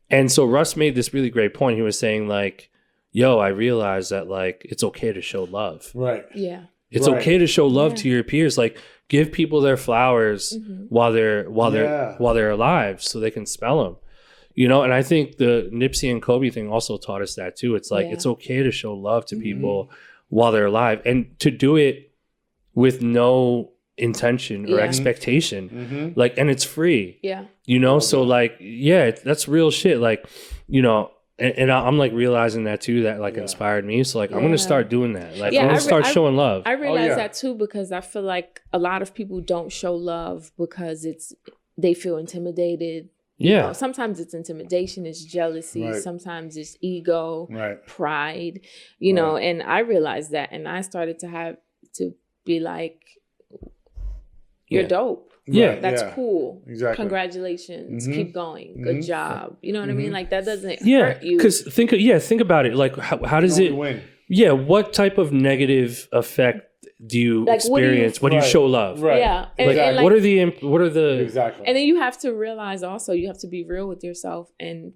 And so Russ made this really great point. He was saying like, yo, I realized that like it's okay to show love. Right. Yeah. It's okay to show love to your peers. Like give people their flowers while they're alive so they can smell them. You know, and I think the NIPSEY and Kobe thing also taught us that too. It's like, it's okay to show love to people while they're alive and to do it with no intention or expectation. Like, and it's free. Yeah. You know, so like, that's real shit. Like, you know, and I'm like realizing that too, that like inspired me. So like, I'm going to start doing that. Like, I'm going to start showing love. I realize that too, because I feel like a lot of people don't show love because they feel intimidated. You know, sometimes it's intimidation, it's jealousy, sometimes it's ego, pride, you know, and I realized that, and I started to be like, you're dope. That's cool. Exactly. Congratulations. Keep going. Good job. You know what I mean? Like that doesn't hurt you. Because think about it. Like how does it win? Yeah, what type of negative effect do you Like, experience? What do you show love? Right. Yeah. Like, what are the exactly? And then you have to realize also, you have to be real with yourself and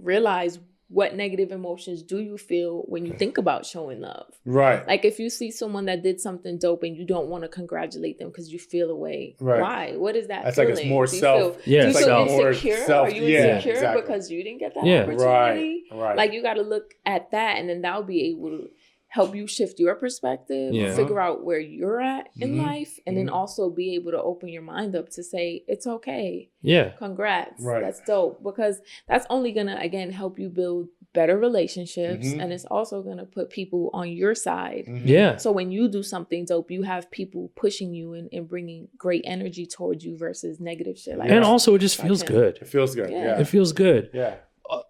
realize what negative emotions do you feel when you think about showing love. Right. Like if you see someone that did something dope and you don't want to congratulate them because you feel away. Right. Why? What is that That's feeling? like it's more do you self. Feel, do you feel more insecure? self. Are you Yeah, insecure exactly. because you didn't get that Yeah. opportunity? Right. Like you got to look at that, and then that'll be able to help you shift your perspective, figure out where you're at in life, and then also be able to open your mind up to say, it's okay. Yeah. Congrats. Right. That's dope. Because that's only going to, again, help you build better relationships. And it's also going to put people on your side. Yeah. So when you do something dope, you have people pushing you and bringing great energy towards you versus negative shit. Like And also it just feels good. It feels good. Yeah. It feels good. Yeah.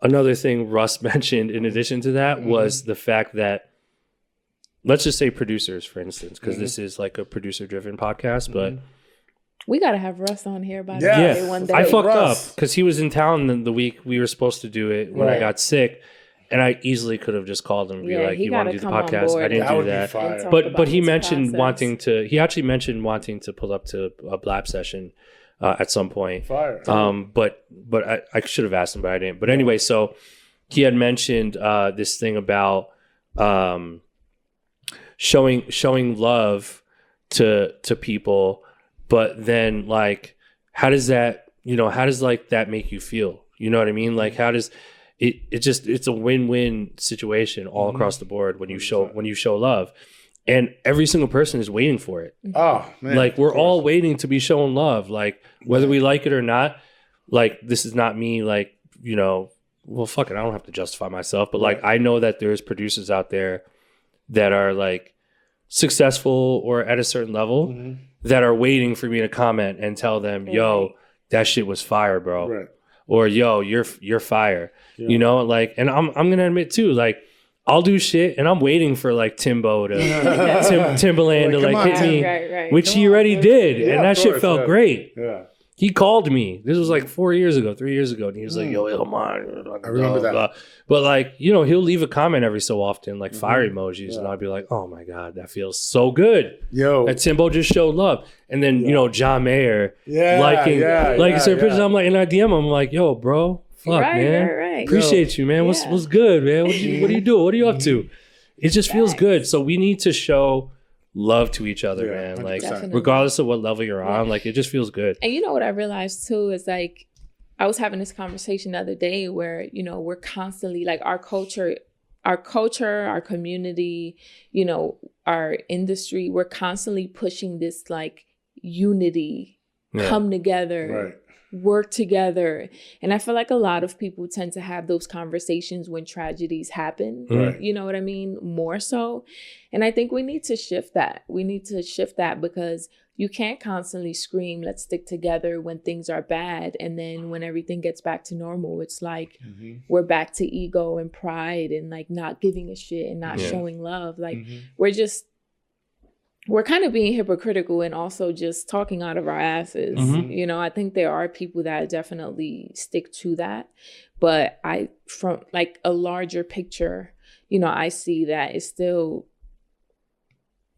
Another thing Russ mentioned in addition to that was the fact that, let's just say producers, for instance, because this is like a producer-driven podcast, but we got to have Russ on here by the Yes. way one day. I fucked Russ. up because he was in town the week we were supposed to do it when I got sick, and I easily could have just called him and be like, he "You want to gotta do the come on podcast?" board I didn't That do would be that. fire. But he mentioned process. wanting to. He actually mentioned wanting to pull up to a BLAP session at some point. Fire. But I should have asked him, but I didn't. But anyway, so he had mentioned this thing about showing love to people, but then like, how does that like that make you feel? You know what I mean? Like, how does it's a win-win situation all across the board when you show love, and every single person is waiting for it. Oh man. Like we're all waiting to be shown love, like whether we like it or not. Like this is not me, like, you know, well, fuck it, I don't have to justify myself, but like I know that there's producers out there that are like successful or at a certain level that are waiting for me to comment and tell them, yo, that shit was fire, bro. Right. Or yo, you're fire. Yeah. You know, like, and I'm gonna admit too, like, I'll do shit and I'm waiting for like Timbo to Timbaland to like hit me, which he already did, and that shit felt great. Yeah. He called me. This was like 3 years ago, and he was like, "Yo, Illmind." I remember that. But like, you know, he'll leave a comment every so often, like fire emojis, and I'll be like, "Oh my god, that feels so good." Yo, that Timbo just showed love, and then you know, John Mayer liking certain pictures. I'm like, in our DM, I'm like, "Yo, bro, fuck, man, appreciate you, man. What's good, man? What do you do? What are you up to?" It just feels good. So we need to show love to each other, man. Like, regardless of what level you're on, like, it just feels good. And you know what I realized too is like, I was having this conversation the other day where, you know, we're constantly like our culture, our community, you know, our industry, we're constantly pushing this like unity, come together, work together. And I feel like a lot of people tend to have those conversations when tragedies happen, you know what I mean? More so. And I think we need to shift that. Because you can't constantly scream, let's stick together when things are bad. And then when everything gets back to normal, it's like we're back to ego and pride and like not giving a shit and not showing love. Like we're kind of being hypocritical and also just talking out of our asses. You know, I think there are people that definitely stick to that. But from like a larger picture, you know, I see that it's still,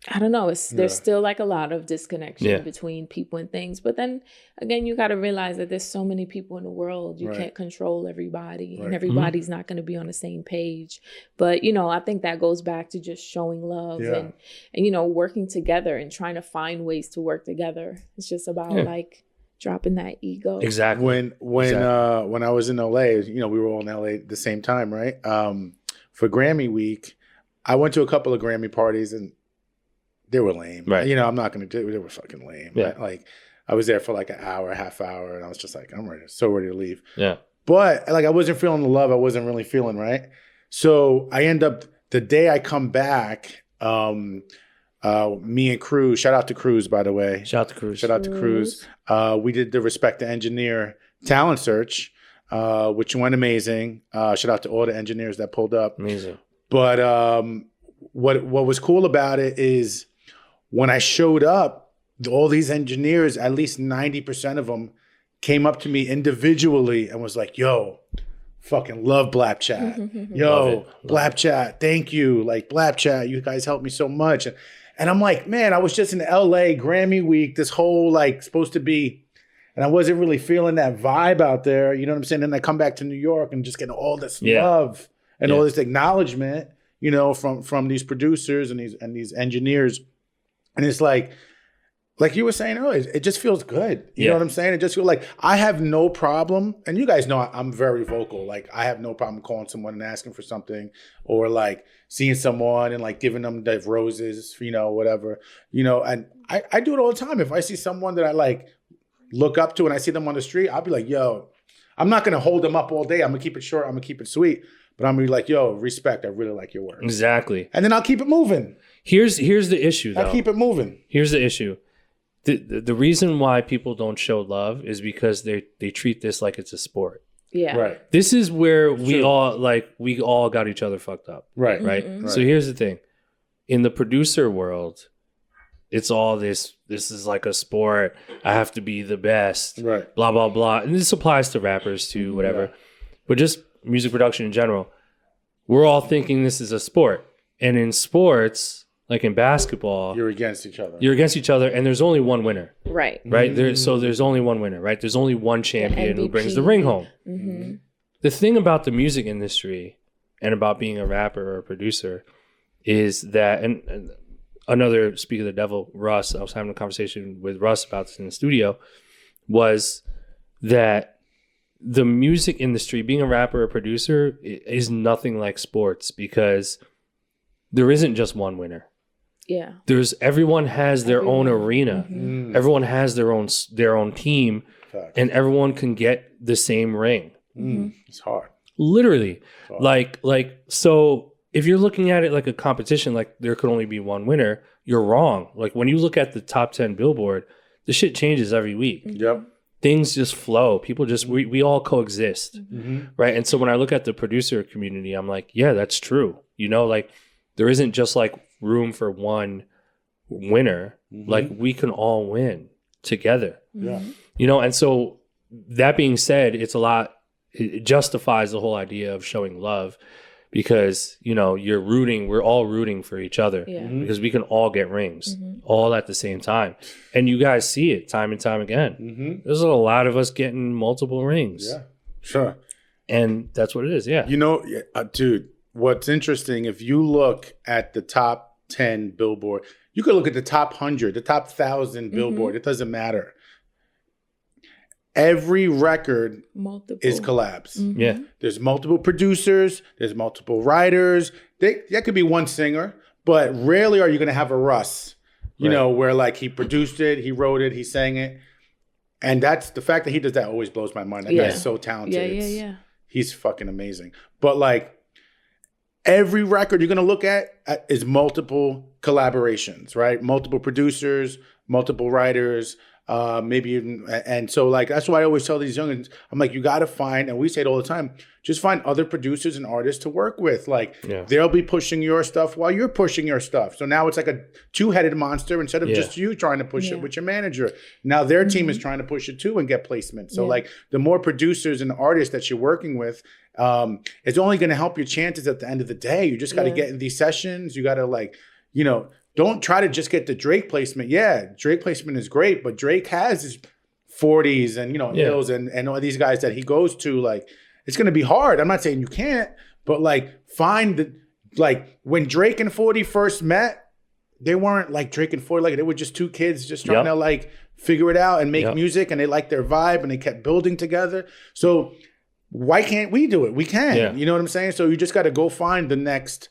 I don't know, there's still like a lot of disconnection between people and things. But then again, you got to realize that there's so many people in the world. You can't control everybody and everybody's not going to be on the same page. But, you know, I think that goes back to just showing love and, you know, working together and trying to find ways to work together. It's just about like dropping that ego. Exactly. When I was in LA, you know, we were all in LA at the same time, right? For Grammy week, I went to a couple of Grammy parties and they were lame. Right. You know, I'm not going to do it. They were fucking lame. Yeah. Like, I was there for like an hour, half hour, and I was just like, I'm so ready to leave. Yeah. But like, I wasn't feeling the love. I wasn't really feeling right. So I end up, the day I come back, me and Cruz, shout out to Cruz, by the way. Shout out to Cruz. We did the Respect the Engineer talent search, which went amazing. Shout out to all the engineers that pulled up. Amazing. But what was cool about it is, when I showed up, all these engineers, at least 90% of them, came up to me individually and was like, yo, fucking love BLAPCHAT. Yo, BLAPCHAT, thank you. Like, BLAPCHAT, you guys helped me so much. And I'm like, man, I was just in LA Grammy week, this whole like supposed to be, and I wasn't really feeling that vibe out there. You know what I'm saying? And I come back to New York and just getting all this love and all this acknowledgement, you know, from these producers and these engineers. And it's like you were saying earlier, it just feels good. You know what I'm saying? It just feels like I have no problem. And you guys know I'm very vocal. Like I have no problem calling someone and asking for something, or like seeing someone and like giving them the roses, you know, whatever, you know. And I do it all the time. If I see someone that I like look up to and I see them on the street, I'll be like, yo, I'm not going to hold them up all day. I'm going to keep it short. I'm going to keep it sweet. But I'm going to be like, yo, respect. I really like your work. Exactly. And then I'll keep it moving. Here's the issue, though. I'll keep it moving. Here's the issue. The reason why people don't show love is because they treat this like it's a sport. Yeah. Right. This is where we all got each other fucked up. Right. Right. Mm-hmm. So here's the thing. In the producer world, it's all this is like a sport. I have to be the best. Right. Blah, blah, blah. And this applies to rappers too, whatever. Yeah. But just music production in general. We're all thinking this is a sport. And in sports, like in basketball, you're against each other. And there's only one winner. Right. Right? There's only one winner, right? There's only one champion who brings the ring home. Mm-hmm. The thing about the music industry and about being a rapper or a producer is that, and another speak of the devil, Russ, I was having a conversation with Russ about this in the studio, was that the music industry, being a rapper or producer, is nothing like sports because there isn't just one winner. Yeah. Everyone has their own arena. Mm-hmm. Everyone has their own team. Fact. And everyone can get the same ring. It's hard. Literally. It's hard. Like so if you're looking at it like a competition, like there could only be one winner, you're wrong. Like when you look at the top 10 Billboard, the shit changes every week. Yep. Things just flow. People just, we all coexist. Right. And so when I look at the producer community, I'm like, yeah, that's true. You know, like there isn't just like room for one winner. Like we can all win together. Yeah. You know, and so that being said, it justifies the whole idea of showing love because, you know, we're all rooting for each other because we can all get rings all at the same time. And you guys see it time and time again. There's a lot of us getting multiple rings. Yeah, sure. And that's what it is. Yeah. You know, dude, what's interesting, if you look at the top 10 Billboard, you could look at the top 100, the top 1,000 Billboard. It doesn't matter. Every record is collabs. Yeah. There's multiple producers. There's multiple writers. That could be one singer, but rarely are you going to have a Russ, you know, where like he produced it, he wrote it, he sang it. And that's the fact that he does that always blows my mind. That guy's so talented. Yeah. He's fucking amazing. But like every record you're going to look at is multiple collaborations, right? Multiple producers, multiple writers, maybe even, and so like that's why I always tell these youngins, I'm like, you got to find, and we say it all the time, just find other producers and artists to work with. Like they'll be pushing your stuff while you're pushing your stuff. So now it's like a two-headed monster instead of just you trying to push it with your manager. Now their team is trying to push it too and get placement. So like the more producers and artists that you're working with, it's only going to help your chances at the end of the day. You just got to get in these sessions. You got to like, you know, don't try to just get the Drake placement. Yeah, Drake placement is great, but Drake has his 40s and, you know, Hills and all these guys that he goes to. Like, it's going to be hard. I'm not saying you can't, but like like when Drake and 40 first met, they weren't like Drake and 40. Like they were just two kids just trying to like figure it out and make music, and they liked their vibe and they kept building together. So why can't we do it? We can. Yeah. You know what I'm saying? So you just got to go find the next,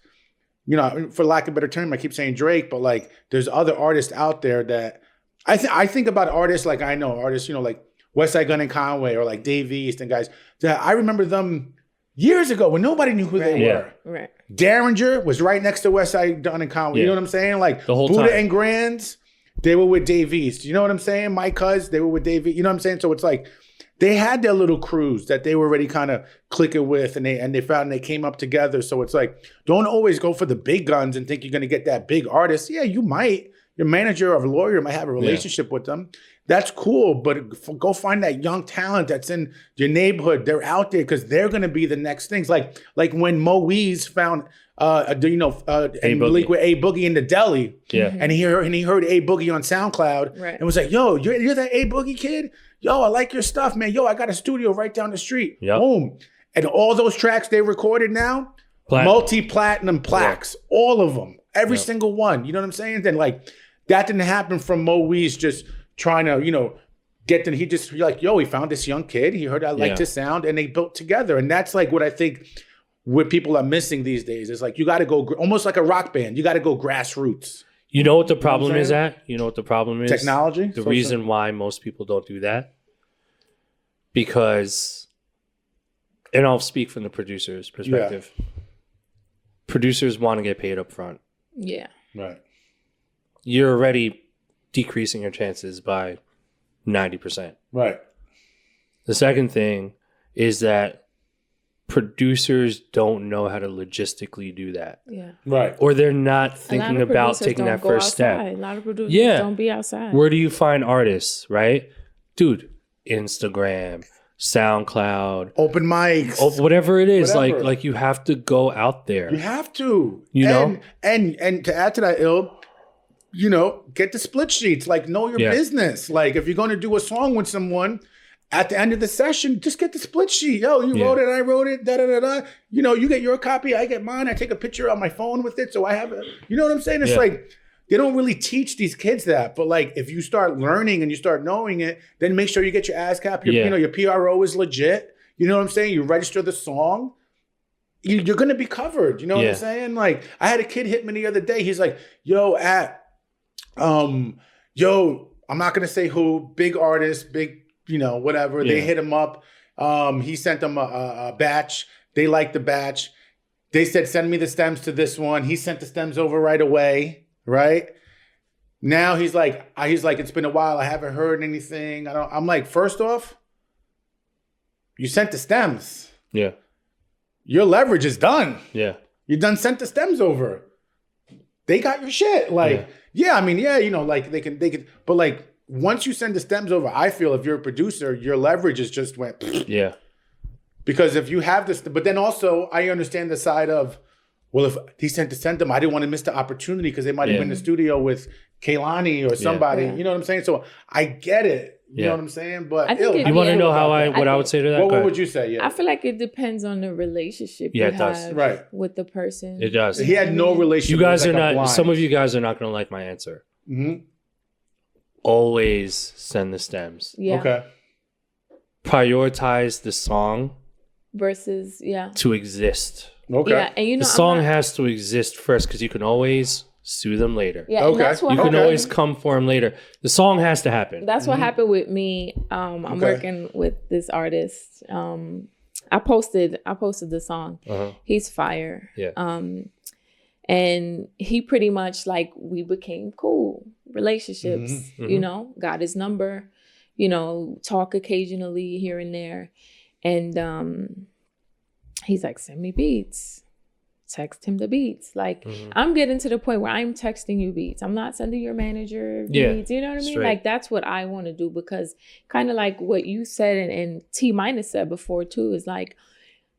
you know, for lack of a better term, I keep saying Drake, but like there's other artists out there that I think about artists like I know artists, you know, like Westside Gunn and Conway or like Dave East and guys that I remember them years ago when nobody knew who they were. Right. Derringer was right next to Westside Gunn and Conway. You know what I'm saying? Like the whole Buddha time. and Grands, they were with Dave East. You know what I'm saying? My Cuz, they were with Dave East. You know what I'm saying? So it's like they had their little crews that they were already kind of clicking with, and they found and they came up together. So it's like, don't always go for the big guns and think you're going to get that big artist. Yeah, you might. your manager or a lawyer might have a relationship with them. That's cool, but go find that young talent that's in your neighborhood. They're out there because they're going to be the next things. Like when Mo Weez found, and Malik with A Boogie in the deli, and he heard A Boogie on SoundCloud, and was like, "Yo, you're that A Boogie kid? Yo, I like your stuff, man. Yo, I got a studio right down the street. Boom!" And all those tracks they recorded now, multi-platinum plaques, all of them, every single one. You know what I'm saying? Then like that didn't happen from Mo Weez just trying to, get them. He like, yo, he found this young kid. He heard I liked his sound, and they built together. And that's like what I think what people are missing these days. Is like you got to go almost like a rock band. You got to go grassroots. You know what the problem is at? You know what the problem is? Technology? The reason why most people don't do that? Because, and I'll speak from the producer's perspective. Producers want to get paid up front. Yeah. Right. You're already decreasing your chances by 90%. Right. The second thing is that producers don't know how to logistically do that. Yeah. Right. Or they're not thinking about taking that first step. A lot of producers don't be outside. Where do you find artists, right? Dude, Instagram, SoundCloud, open mics, whatever it is. Whatever. Like you have to go out there. You have to. know? And to add to that, get the split sheets. Like, know your business. Like, if you're going to do a song with someone, at the end of the session, just get the split sheet. Yo, you wrote it, I wrote it, da-da-da-da. You get your copy, I get mine. I take a picture on my phone with it, so I have it. You know what I'm saying? It's like, they don't really teach these kids that. But, like, if you start learning and you start knowing it, then make sure you get your ASCAP. Your PRO is legit. You know what I'm saying? You register the song. You're going to be covered. You know what I'm saying? Like, I had a kid hit me the other day. He's like, I'm not gonna say who, big artist, big, whatever. They hit him up. He sent them a batch. They liked the batch. They said, send me the stems to this one. He sent the stems over right away. Right now, he's like, it's been a while. I haven't heard anything. I'm like, first off, you sent the stems. Yeah. Your leverage is done. Yeah. You done sent the stems over. They got your shit. Like, like they can, but like once you send the stems over, I feel if you're a producer, your leverage is just went. Yeah. Because if you have this, but then also I understand the side of, well, if he sent them, I didn't want to miss the opportunity because they might have been in the studio with Kehlani or somebody. You know what I'm saying? So I get it. You know what I'm saying? But you want to know what I would say to that? What would you say? Yeah. I feel like it depends on the relationship you have with the person. It does. He had no relationship. You guys are not. Some of you guys are not going to like my answer. Mm-hmm. Always send the stems. Yeah. Okay. Prioritize the song versus to exist. Okay. Yeah, and the song has to exist first because you can always sue them later. Yeah. Okay. That's what you can always come for them later. The song has to happen. That's what happened with me. I'm working with this artist. I posted the song. He's fire. Yeah. And he pretty much like we became cool relationships. Got his number. Talk occasionally here and there, and he's like, send me beats. Text him the beats. Like I'm getting to the point where I'm texting you beats. I'm not sending your manager beats. You know what I mean? Straight. Like that's what I want to do, because kind of like what you said and T- said before too, is like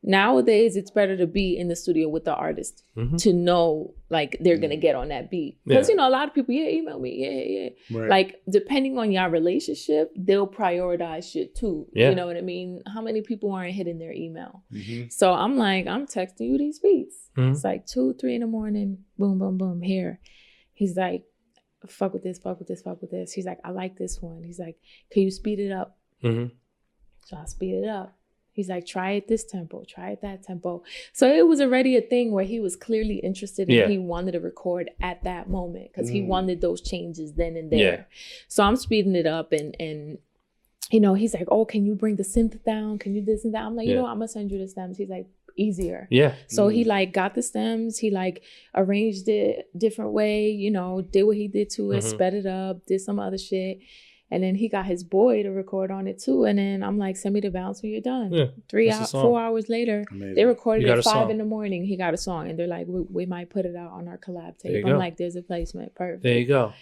nowadays it's better to be in the studio with the artist to know like they're gonna get on that beat. Because a lot of people email me. Right. Like depending on your relationship, they'll prioritize shit too. You know what I mean? How many people aren't hitting their email? So I'm like, I'm texting you these beats. It's like 2, 3 in the morning, boom, boom, boom, here. He's like, fuck with this. He's like, I like this one. He's like, can you speed it up? So I speed it up. He's like, try it this tempo, try it that tempo. So it was already a thing where he was clearly interested and he wanted to record at that moment because he wanted those changes then and there. Yeah. So I'm speeding it up and he's like, oh, can you bring the synth down? Can you this and that? I'm like, I'm going to send you the stems. He's like, easier. Yeah. So he like got the stems. He like arranged it different way, did what he did to it, sped it up, did some other shit. And then he got his boy to record on it too. And then I'm like, send me the bounce when you're done. Yeah, 4 hours later, they recorded at 5 in the morning. He got a song. And they're like, we might put it out on our collab tape. I'm like, there's a placement. Perfect. There you go.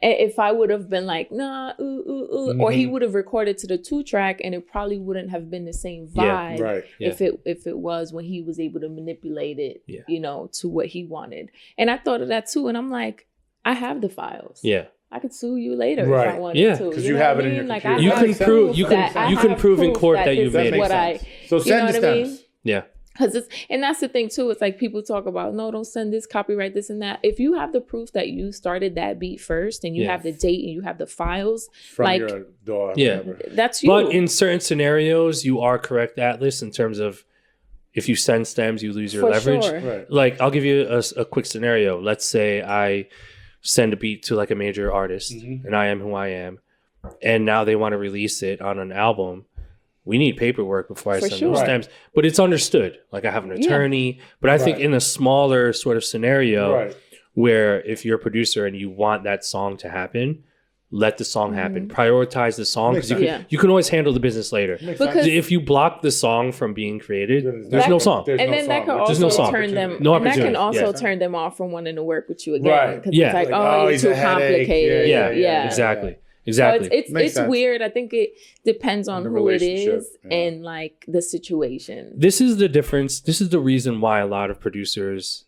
If I would have been like, nah, or he would have recorded to the 2-track, and it probably wouldn't have been the same vibe if it was when he was able to manipulate it, you know, to what he wanted. And I thought of that too, and I'm like, I have the files. Yeah. I could sue you later if I wanted to. Because you have it in your computer. You can prove you can prove in court that you made it. So send the stems. Yeah. Because and that's the thing too. It's like people talk about, no, don't send this, copyright this and that. If you have the proof that you started that beat first, and you have the date and you have the files, from like your door, that's you. But in certain scenarios, you are correct, Atlas, in terms of if you send stems, you lose your leverage. Sure. Right. Like, I'll give you a quick scenario. Let's say I send a beat to like a major artist, and I am who I am, and now they want to release it on an album. We need paperwork before I send those stems. But it's understood. Like, I have an attorney. But I think in a smaller sort of scenario where if you're a producer and you want that song to happen, let the song happen. Prioritize the song, because you can always handle the business later. Because if you block the song from being created, there's no song. And then that can also turn them. And that can also turn them off from wanting to work with you again. Because it's like, oh, you're too complicated. Yeah, exactly. Exactly. So it's weird. I think it depends on who it is and like the situation. This is the difference. This is the reason why a lot of producers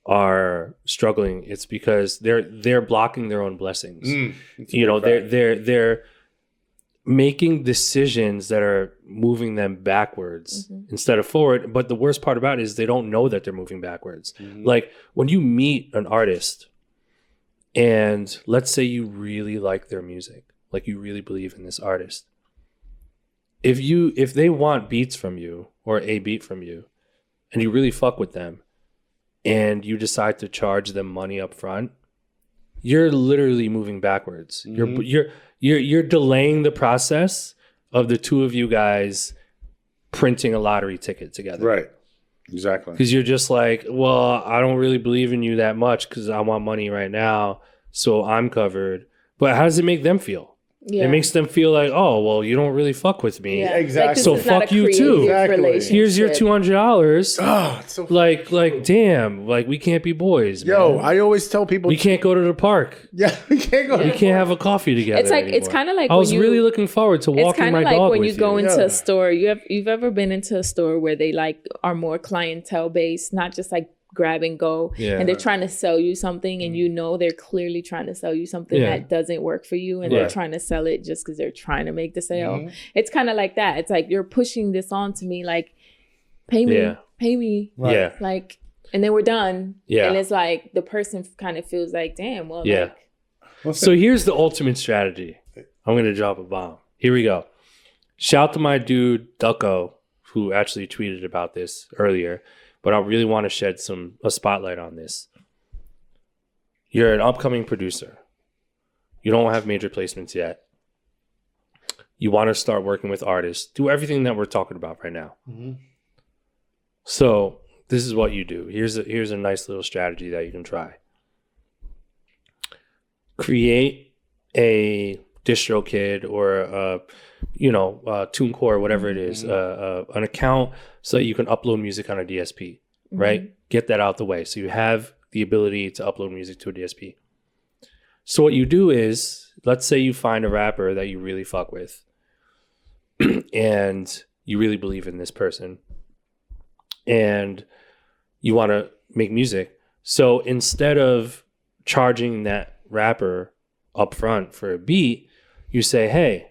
are struggling. It's because they're blocking their own blessings. You know, they're making decisions that are moving them backwards instead of forward. But the worst part about it is they don't know that they're moving backwards. Like, when you meet an artist, and let's say you really like their music, like you really believe in this artist. If they want beats from you or a beat from you, and you really fuck with them, and you decide to charge them money up front, you're literally moving backwards. You're delaying the process of the two of you guys printing a lottery ticket together. Right. Exactly. Because you're just like, well, I don't really believe in you that much because I want money right now, so I'm covered. But how does it make them feel? It makes them feel like, oh, well, you don't really fuck with me. Yeah, exactly. So fuck you too. Exactly. Here's your $200. Oh, it's so like, damn, like, we can't be boys. Yo, man. I always tell people we can't go to the park. Yeah, we can't go. We can't have a coffee together. It's like anymore. It's kind of like I was really looking forward to walking my dog with you. It's kind of like when you go into a store. You've ever been into a store where they like are more clientele based, not just like grab and go, and they're trying to sell you something, and you know they're clearly trying to sell you something that doesn't work for you, and they're trying to sell it just because they're trying to make the sale. It's kind of like that. It's like, you're pushing this on to me, like, pay me, like, and then we're done. And it's like the person kind of feels like, damn, well, like. So here's the ultimate strategy. I'm gonna drop a bomb. Here we go. Shout to my dude Ducko, who actually tweeted about this earlier. But I really want to shed a spotlight on this. You're an upcoming producer. You don't have major placements yet. You want to start working with artists. Do everything that we're talking about right now. So this is what you do. Here's a nice little strategy that you can try. Create a DistroKid or TuneCore, whatever it is, an account so that you can upload music on a DSP, right? Get that out the way. So you have the ability to upload music to a DSP. So what you do is, let's say you find a rapper that you really fuck with and you really believe in this person and you want to make music. So instead of charging that rapper up front for a beat, you say, hey,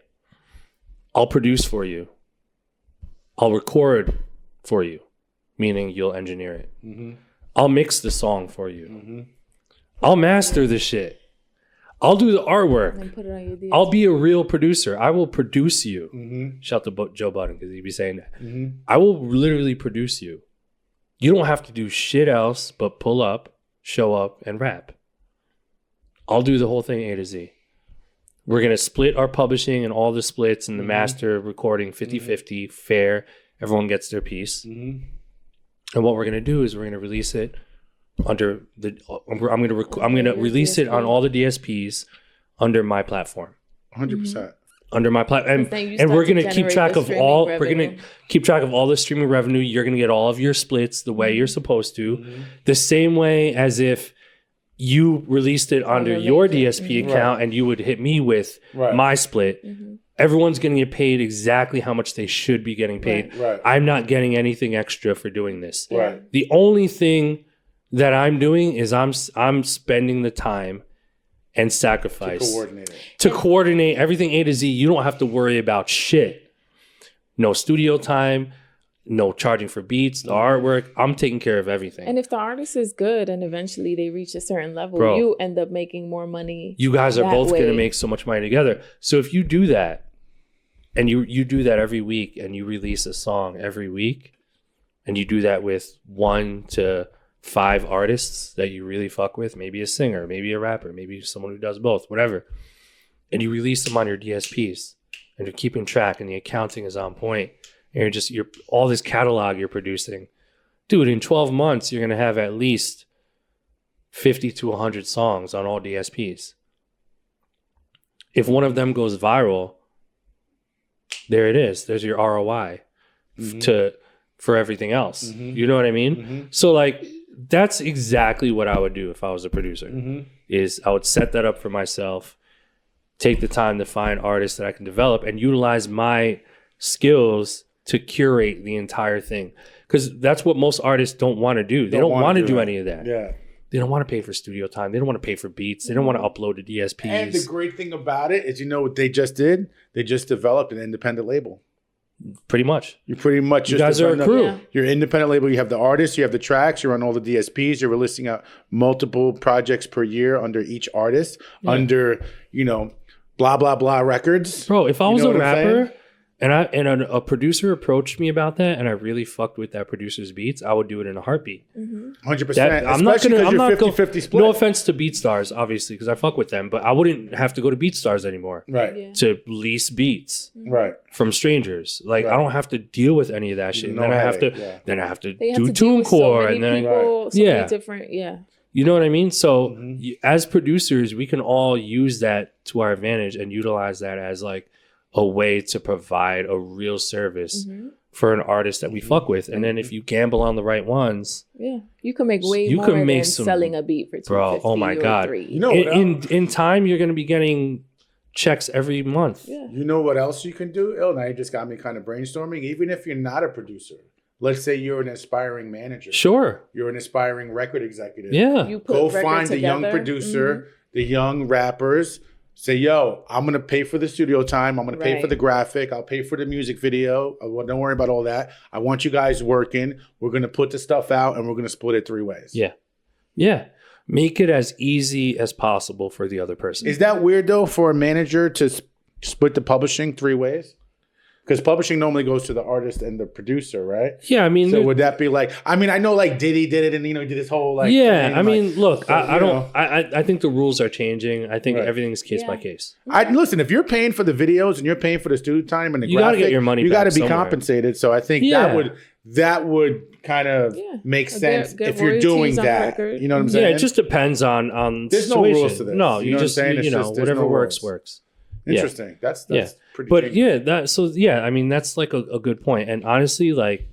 I'll produce for you. I'll record for you, meaning you'll engineer it. I'll mix the song for you. I'll master the shit. I'll do the artwork. And put it on your DSP. I'll be a real producer. I will produce you. Shout to Joe Budden, because he'd be saying that. I will literally produce you. You don't have to do shit else but pull up, show up, and rap. I'll do the whole thing A to Z. We're going to split our publishing and all the splits and the master recording 50-50, fair. Everyone gets their piece. And what we're going to do is we're going to release it under the... I'm going to release it on all the DSPs under my platform. 100%. Under my platform. And we're going to keep track of all... We're going to keep track of all the streaming revenue. You're going to get all of your splits the way you're supposed to. The same way as if you released it under your DSP account and you would hit me with my split. Everyone's going to get paid exactly how much they should be getting paid. I'm not getting anything extra for doing this. The only thing that I'm doing is I'm spending the time and sacrifice to coordinate everything A to Z. You don't have to worry about shit. No studio time, no charging for beats, the artwork. I'm taking care of everything. And if the artist is good and eventually they reach a certain level, you end up making more money. You guys are both going to make so much money together. So if you do that, and you do that every week, and you release a song every week, and you do that with 1 to 5 artists that you really fuck with, maybe a singer, maybe a rapper, maybe someone who does both, whatever, and you release them on your DSPs, and you're keeping track, and the accounting is on point, and you're all this catalog you're producing, dude, in 12 months you're gonna have at least 50 to 100 songs on all DSPs. If one of them goes viral, there it is. There's your ROI for everything else. You know what I mean? So like, that's exactly what I would do if I was a producer. Is I would set that up for myself, take the time to find artists that I can develop, and utilize my skills to curate the entire thing. Because that's what most artists don't want to do. They don't want to do any of that. They don't want to pay for studio time. They don't want to pay for beats. They don't want to upload to DSPs. And the great thing about it is, you know what they just did? They just developed an independent label. Pretty much. You pretty much you guys are a crew. You're an independent label. You have the artists. You have the tracks. You're on all the DSPs. You're releasing out multiple projects per year under each artist. Under, you know, blah, blah, blah records. Bro, if I was a rapper and a producer approached me about that and I really fucked with that producer's beats, I would do it in a heartbeat. 100%. I'm not going to 50-50 split. No offense to BeatStars, obviously, because I fuck with them, but I wouldn't have to go to BeatStars anymore. To lease beats. From strangers. Like, I don't have to deal with any of that shit. And then I have to do TuneCore and then many different you know what I mean? So as producers, we can all use that to our advantage and utilize that as like a way to provide a real service for an artist that we fuck with. And then if you gamble on the right ones, you can make way more than selling a beat for $250. Bro, oh my God. You know in time, you're going to be getting checks every month. You know what else you can do? Now you just got me kind of brainstorming. Even if you're not a producer, let's say you're an aspiring manager. Sure. You're an aspiring record executive. You go find the young producer, the young rappers. Say, yo, I'm going to pay for the studio time. I'm going to pay for the graphic. I'll pay for the music video. Don't worry about all that. I want you guys working. We're going to put the stuff out and we're going to split it 3 ways. Yeah. Make it as easy as possible for the other person. Is that weird, though, for a manager to split the publishing 3 ways? Because publishing normally goes to the artist and the producer, right? Yeah, I mean... So would that be like... I mean, I know like Diddy did it and, you know, he did his whole like... Yeah, I mean, look, so, I think the rules are changing. I think everything's case by case. Listen, if you're paying for the videos and you're paying for the studio time and the graphic... You got to get your money back. You got to be compensated. So I think that would kind of make sense if you're doing that. You know what I'm saying? Yeah, it just depends on There's no rules to this. No, you just, you know, whatever works. Interesting. That's pretty. But I mean, that's like a good point. And honestly, like,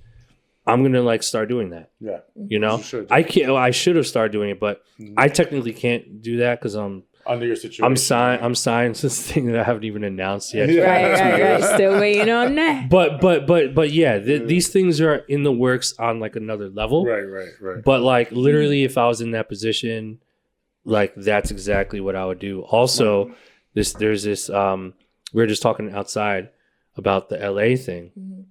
I'm gonna like start doing that. Yeah. You know, I should have started doing it, but I technically can't do that because I'm under your situation. I'm signed to this thing that I haven't even announced yet. Right. Still waiting on that. But yeah, these things are in the works on like another level. Right. But like literally, if I was in that position, like that's exactly what I would do. Also. There's this we were just talking outside about the LA thing,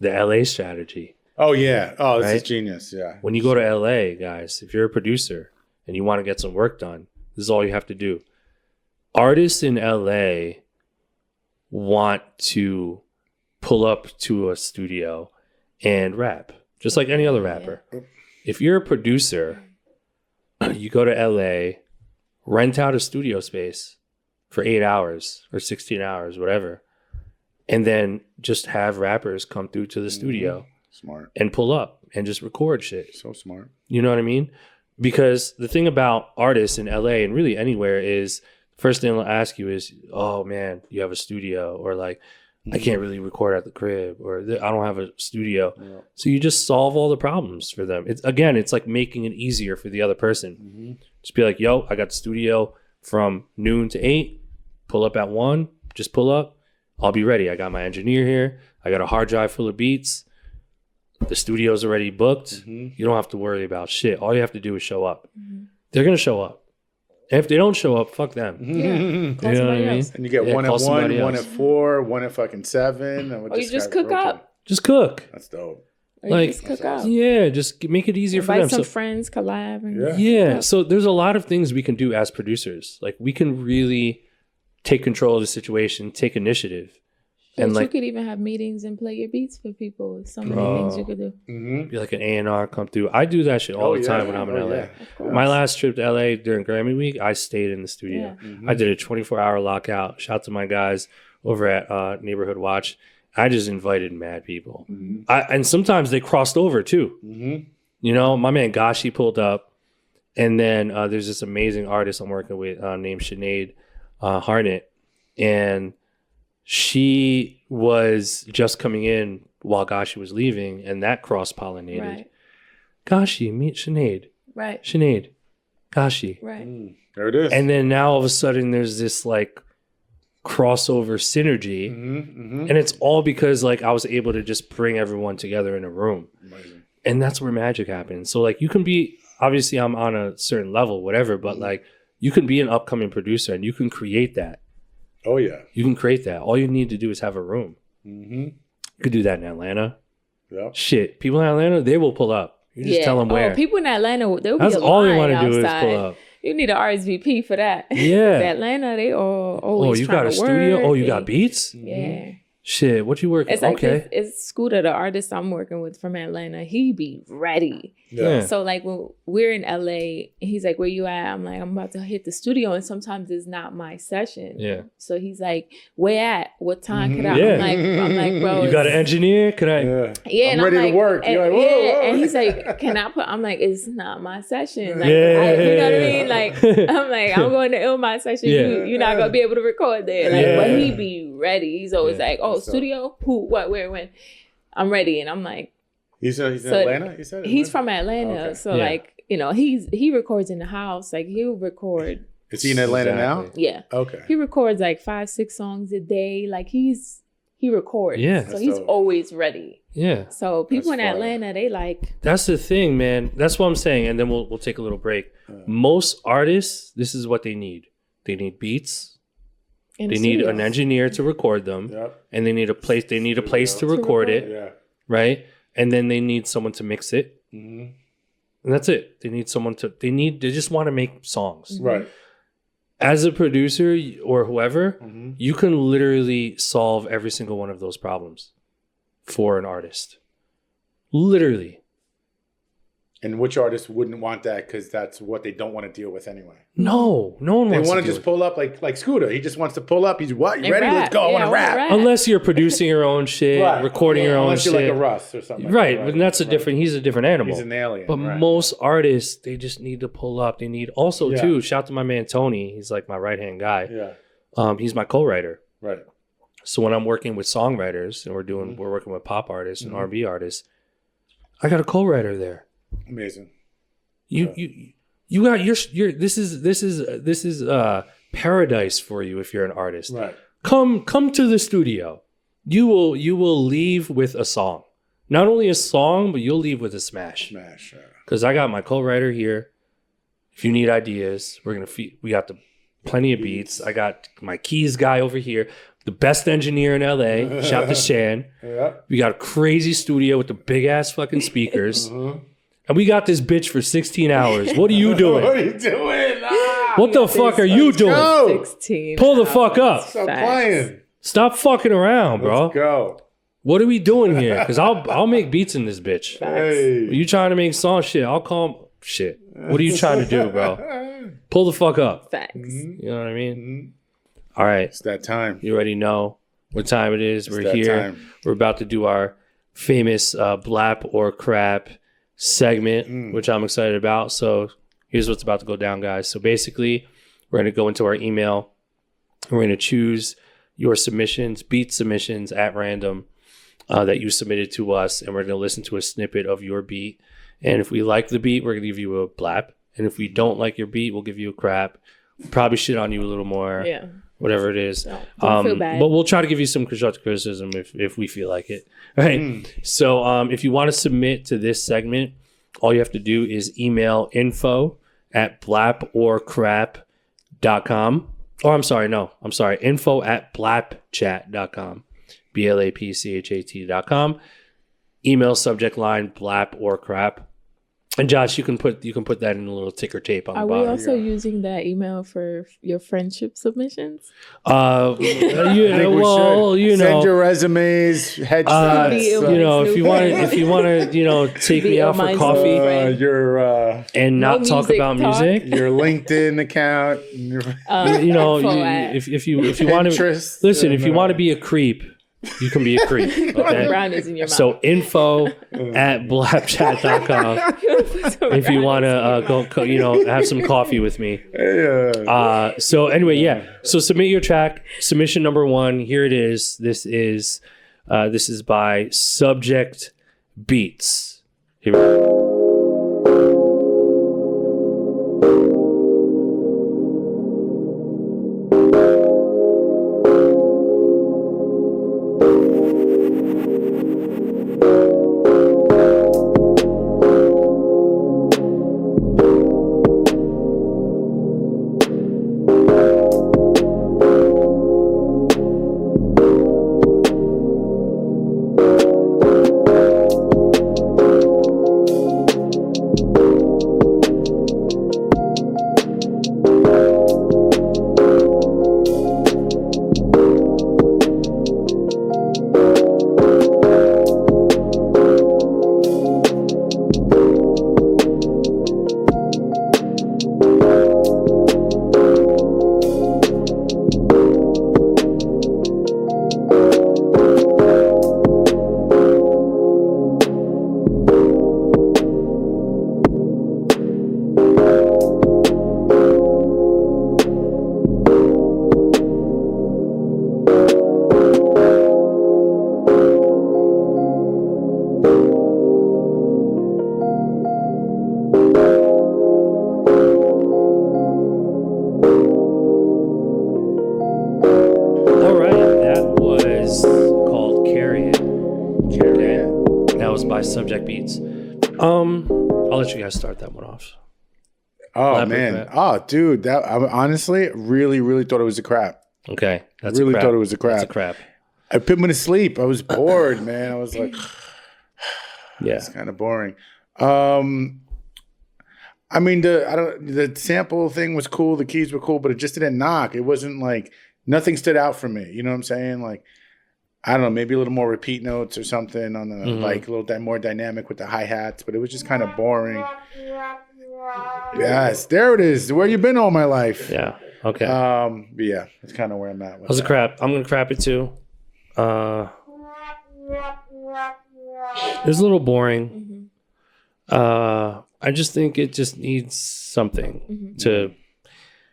the LA strategy. Oh yeah. Oh, this is genius. Yeah. When you go to LA, guys, if you're a producer and you want to get some work done, this is all you have to do. Artists in LA want to pull up to a studio and rap, just like any other rapper. If you're a producer, you go to LA, rent out a studio space for 8 hours or 16 hours, whatever. And then just have rappers come through to the studio. Smart. And pull up and just record shit. So smart. You know what I mean? Because the thing about artists in LA and really anywhere is the first thing they'll ask you is, oh man, you have a studio? Or like, I can't really record at the crib, or I don't have a studio. So you just solve all the problems for them. It's like making it easier for the other person. Just be like, yo, I got the studio from noon to 8. Pull up at 1. Just pull up. I'll be ready. I got my engineer here. I got a hard drive full of beats. The studio's already booked. You don't have to worry about shit. All you have to do is show up. They're going to show up. And if they don't show up, fuck them. You know what I mean? And you get one at 1, 1 at 4, 1 at fucking 7. Or you just cook up. Just cook. That's dope. Or you just cook up. Yeah, just make it easier for them. Invite some friends, collab. And yeah. So there's a lot of things we can do as producers. Like we can really take control of the situation, take initiative. And you could even have meetings and play your beats for people. So many things you could do. Be like an A&R come through. I do that shit all the time when I'm in LA. My last trip to LA during Grammy week, I stayed in the studio. I did a 24-hour lockout. Shout out to my guys over at Neighborhood Watch. I just invited mad people. And sometimes they crossed over too. You know, my man Gashi pulled up. And then there's this amazing artist I'm working with named Sinead Harnett. And she was just coming in while Gashi was leaving, and that cross-pollinated. Right. Gashi, meet Sinead. Right. Sinead, Gashi. Right. There it is. And then now all of a sudden there's this like crossover synergy. And it's all because like I was able to just bring everyone together in a room. Amazing. And that's where magic happens. So like you can be, obviously I'm on a certain level, whatever, but like you can be an upcoming producer and you can create that. Oh, yeah. You can create that. All you need to do is have a room. You could do that in Atlanta. Yeah. Shit. People in Atlanta, they will pull up. You just tell them where. People in Atlanta, they'll be That's all they want to do outside. is pull up. You need an RSVP for that. Yeah. Atlanta, they are always you got a studio? Oh, you got beats? Yeah. Shit, what you working? It's like okay. it's Scooter, the artist I'm working with from Atlanta. He be ready. Yeah. So like when we're in LA, he's like, "Where you at?" I'm like, "I'm about to hit the studio," and sometimes it's not my session. Yeah. So he's like, "Where at? What time could I?" Yeah. I'm like, bro, You got an engineer? Could I? Yeah, I'm ready to work. And, You're like, whoa. and he's like, "Can I put?" I'm like, "It's not my session." Like, Yeah. you know what I mean? Like, I'm like, I'm going to Illmind session. Yeah. You're not gonna be able to record there. Like, Yeah. but he be ready. He's always like, "Oh, That's studio? Who? What? Where? When?" I'm ready, and I'm like, He's in Atlanta? He said he's from Atlanta, Okay. so Yeah. like, you know, he records in the house. Like he'll record. Is he in Atlanta now? Yeah. Okay. He records like 5-6 songs a day. Like he records. Yeah. So That's he's dope. always ready. Yeah. So people That's in fire. Atlanta, they like. That's the thing, man. That's what I'm saying. And then we'll take a little break. Most artists, this is what they need. They need beats. in They the need studio. an engineer to record them. Yep. And they need a place. They need a place to record it. Yeah. Right. And then they need someone to mix it. And that's it. They need someone to, they just want to make songs. Right. As a producer or whoever, you can literally solve every single one of those problems for an artist. Literally. And which artist wouldn't want that because that's what they don't want to deal with anyway? No one They wants want to to just pull up like Scooter. He just wants to pull up. He's what? You And ready? rap. Let's go. I want to rap. Unless you're producing your own shit, Right. recording your own Unless shit. you're like a Russ or something. Right, Like but that, that's a different. He's a different animal. He's an alien. But right. most artists, they just need to pull up. They need also too. Shout out to my man Tony. He's like my right hand guy. Yeah. He's my co-writer. Right. So when I'm working with songwriters and we're working with pop artists and R&B artists, I got a co-writer there. Amazing. You got your this is paradise for you if you're an artist. Right. Come to the studio. You will leave with a song. Not only a song, but you'll leave with a smash. Smash. Because I got my co-writer here. If you need ideas, we got plenty of beats. I got my keys guy over here, the best engineer in LA. Shout out to Shan. Yeah. We got a crazy studio with the big ass fucking speakers. And we got this bitch for 16 hours. What are you doing? What are you doing? What the fuck are you doing? Go. 16. Pull the fuck up. Stop Facts. playing. Stop fucking around, bro. Let's go. What are we doing here? Because I'll make beats in this bitch. Hey. You trying to make song shit? I'll call shit. What are you trying to do, bro? Pull the fuck up. Facts. You know what I mean? All right. It's that time. You already know what time it is. We're that here. time. We're about to do our famous blap or crap segment, which I'm excited about. So here's what's about to go down, guys. So basically, we're going to go into our email. We're going to choose your submissions, beat submissions at random that you submitted to us, and we're going to listen to a snippet of your beat. And if we like the beat, we're going to give you a blap. And if we don't like your beat, we'll give you a crap. Probably shit on you a little more. Yeah. Whatever it is. Don't feel bad. But we'll try to give you some constructive criticism if we feel like it. Right. So if you want to submit to this segment, all you have to do is email info@blaporcrap.com. Oh, I'm sorry. info@blapchat.com. BLAPCHAT.com. Email subject line blap or crap. And Josh, you can put that in a little ticker tape on the bottom. Are we also using that email for your friendship submissions? Send your resumes, headshots. If you want to, take me out for coffee, and not talk about music, your LinkedIn account. If you want to listen, if you want to be a creep, you can be a creep. Okay? Brown is in your mouth. So info@blapchat.com if you want to go, have some coffee with me. So anyway, yeah. So submit your track. Submission number 1. Here it is. This is by Subject Beats. Here we go. Subject Beats. I'll let you guys start that one off. Oh man. Oh dude, that I honestly really thought it was a crap. Okay. Thought it was a crap. That's a crap. I put me to sleep. I was bored, man. I was like yeah. It's kind of boring. I mean the sample thing was cool, the keys were cool, but it just didn't knock. It wasn't like nothing stood out for me. You know what I'm saying? Like I don't know, maybe a little more repeat notes or something on the like a little more dynamic with the hi-hats, but it was just kind of boring. Yes, there it is. Where you been all my life? Yeah. Okay. But yeah, that's kind of where I'm at. That was a crap. I'm gonna crap it too. It was a little boring. I just think it just needs something to.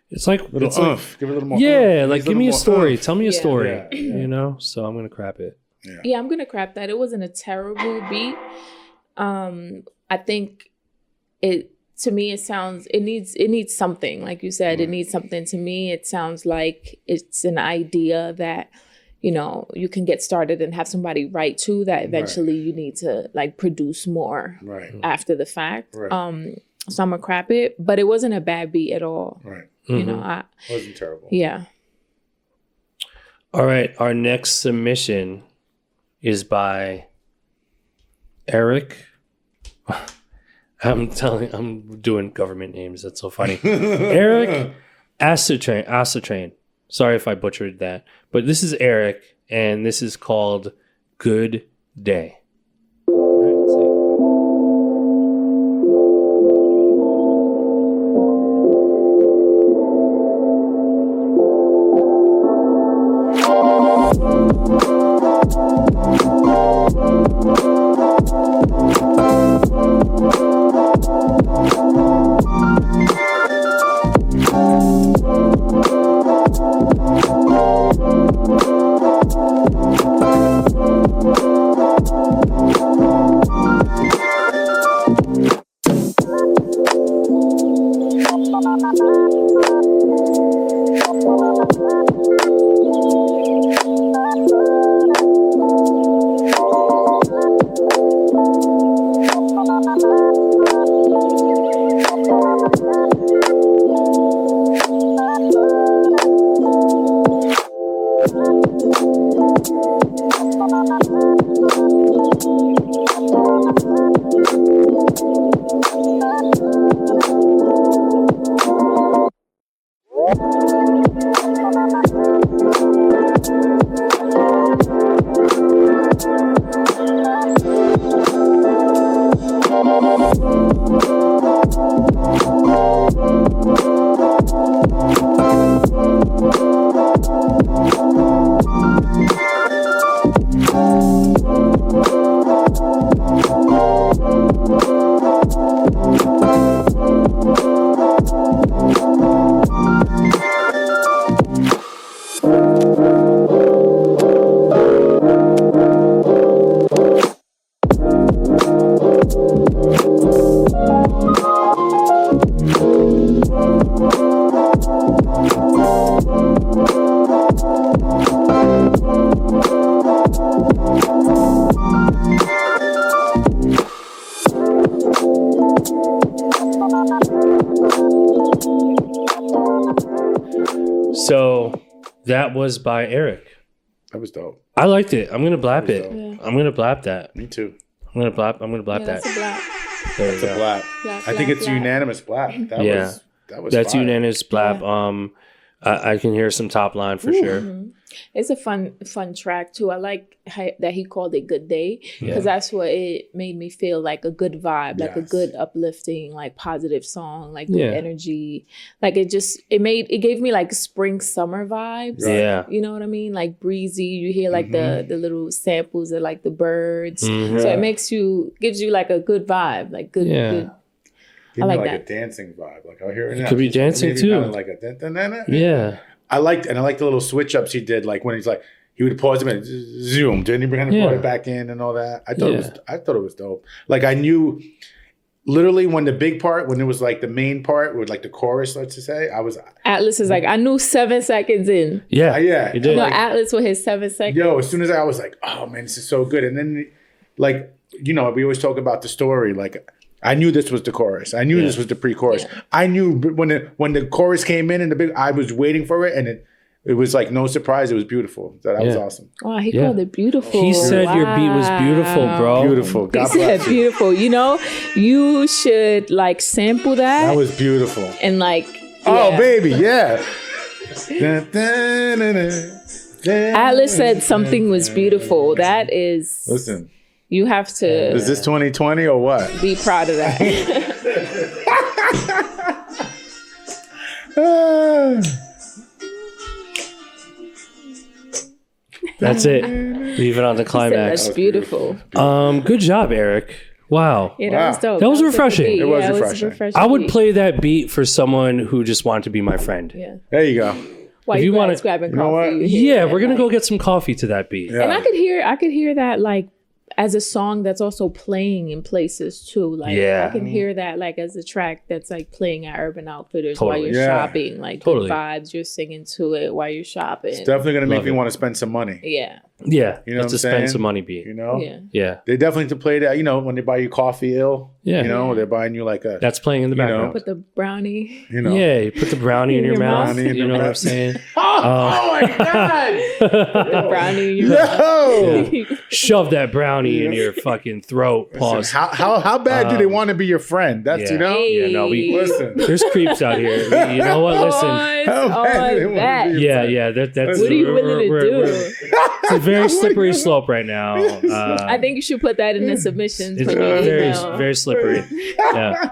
It's like give it a little more. Yeah, like give me a story. Tell me a story. Yeah. So I'm gonna crap it. Yeah, I'm gonna crap that. It wasn't a terrible beat. I think it needs something. Like you said, it needs something. To me, it sounds like it's an idea that you can get started and have somebody write to that. Eventually, you need to like produce more after the fact. So I'm gonna crap it, but it wasn't a bad beat at all. Right. It wasn't terrible. Yeah. All right. Our next submission is by Eric. I'm doing government names. That's so funny. Eric Asatrain. Sorry if I butchered that. But this is Eric, and this is called Good Day. So that was by Eric. That was dope. I liked it. I'm gonna blap it. Yeah. I'm gonna blap that. Me too. I'm gonna blap that. That's a blap. There It's you a go. blap. Blap, I think blap, it's blap. unanimous blap. That Yeah. was That's fire. unanimous blap. Yeah. I can hear some top line for sure. Mhm. It's a fun track too. I like that he called it "Good Day" because Yeah. that's what it made me feel, like a good vibe, like a Yes. good uplifting, like positive song, like Yeah. good energy. Like it gave me like spring summer vibes. Right. Yeah. You know what I mean? Like breezy. You hear like the little samples of like the birds. Mhm. So it gives you like a good vibe, like good. Yeah. good. Give I me like like that. a dancing vibe. Like I hear it now. could be dancing Maybe too. kinda Like a dun-dun-dun-dun. Yeah. I liked the little switch ups he did. Like when he's like, he would pause him and zoom. Didn't he kind of Yeah. brought it back in and all that? I thought Yeah. I thought it was dope. Like I knew, literally when the big part, when it was like the main part with like the chorus, let's just say, I was Atlas is like, I knew 7 seconds in. Yeah. yeah. You did. No, Atlas with his 7 seconds. Yo, as soon as I was like, oh man, this is so good. And then like, you know, we always talk about the story. Like I knew this was the chorus. I knew this was the pre-chorus. Yeah. I knew when the chorus came in and I was waiting for it, and it was like no surprise. It was beautiful. That was Yeah. awesome. Wow, he Yeah. called it beautiful. He said your beat was beautiful, bro. Beautiful. He God said bless you. beautiful. You know, you should like sample that, That was beautiful. and like, Oh yeah. baby, yeah. Dun, dun, dun, dun, Atlas said something was beautiful. That is, Listen, you have to is this 2020 or what? be proud of that. That's it. Leave it on the climax. That's beautiful. Good job, Eric. Wow. Yeah, that was dope. That was a good refreshing. beat. It was Yeah, refreshing. I would beat. play that beat for someone who just wanted to be my friend. Yeah. There you go. While If you you wanna- guys grabbing know what? coffee. you hear Yeah, that, we're gonna like- go get some coffee to that beat. Yeah. And I could hear that like as a song that's also playing in places too. Like Yeah. I can hear that like as a track that's like playing at Urban Outfitters while Totally. you're Yeah. shopping. Like Totally. good vibes, you're singing to it while you're shopping. It's definitely gonna make Love me it. want to spend some money. Yeah. Yeah. You know That's what a I'm spend saying? some money beat. You know? Yeah. Yeah. They definitely need to play that, you know, when they buy you coffee Yeah. you know, they're buying you like a That's playing in the You know. background. Put the brownie. you know. Yeah, you put the brownie in your mouth. Brownie in You your know what I'm mouth. saying? Oh my god! The brownie in your mouth. Yo! Shove that brownie in your fucking throat. Pause. How bad do they want to be your friend? That's yeah. you know? Yeah, no, we Listen. there's creeps out here. You know what? Listen. How bad do they on wanna that. be your Yeah, friend? yeah. That's What are you willing to do? It's a very slippery slope right now. I think you should put that in the submissions. It's when you very, email. very slippery. Yeah.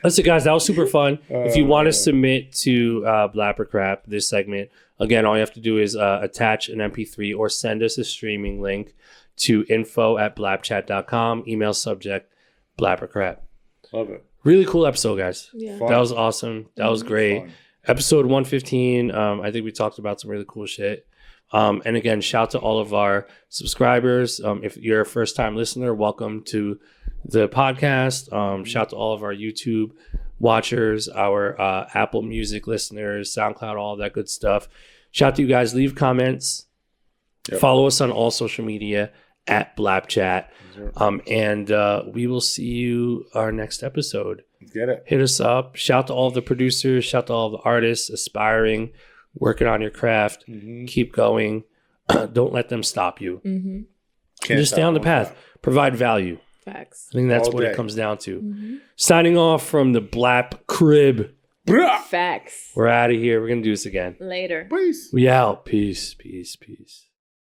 Listen, guys, that was super fun. If you want to submit to Blap or Crap, this segment, again, all you have to do is attach an MP3 or send us a streaming link to info@blapchat.com. Email subject, Blap or Crap. Love it. Really cool episode, guys. Yeah. Fun. That was awesome. That was great. Fun. Episode 115. I think we talked about some really cool shit. And again, shout to all of our subscribers. If you're a first time listener, welcome to the podcast. Shout to all of our YouTube watchers, our Apple Music listeners, SoundCloud, all that good stuff. Shout to you guys. Leave comments. Yep. Follow us on all social media at BLAPCHAT. And we will see you our next episode. Get it. Hit us up. Shout to all the producers. Shout to all the artists aspiring, working on your craft. Keep going. Don't let them stop you. Mm-hmm. Can't Just stay stop, on the won't path. stop. Provide value. Facts. I think that's All what day. it comes down to. Mm-hmm. Signing off from the Blap crib. Facts. We're out of here. We're going to do this again. Later. Peace. We out. Peace, peace, peace.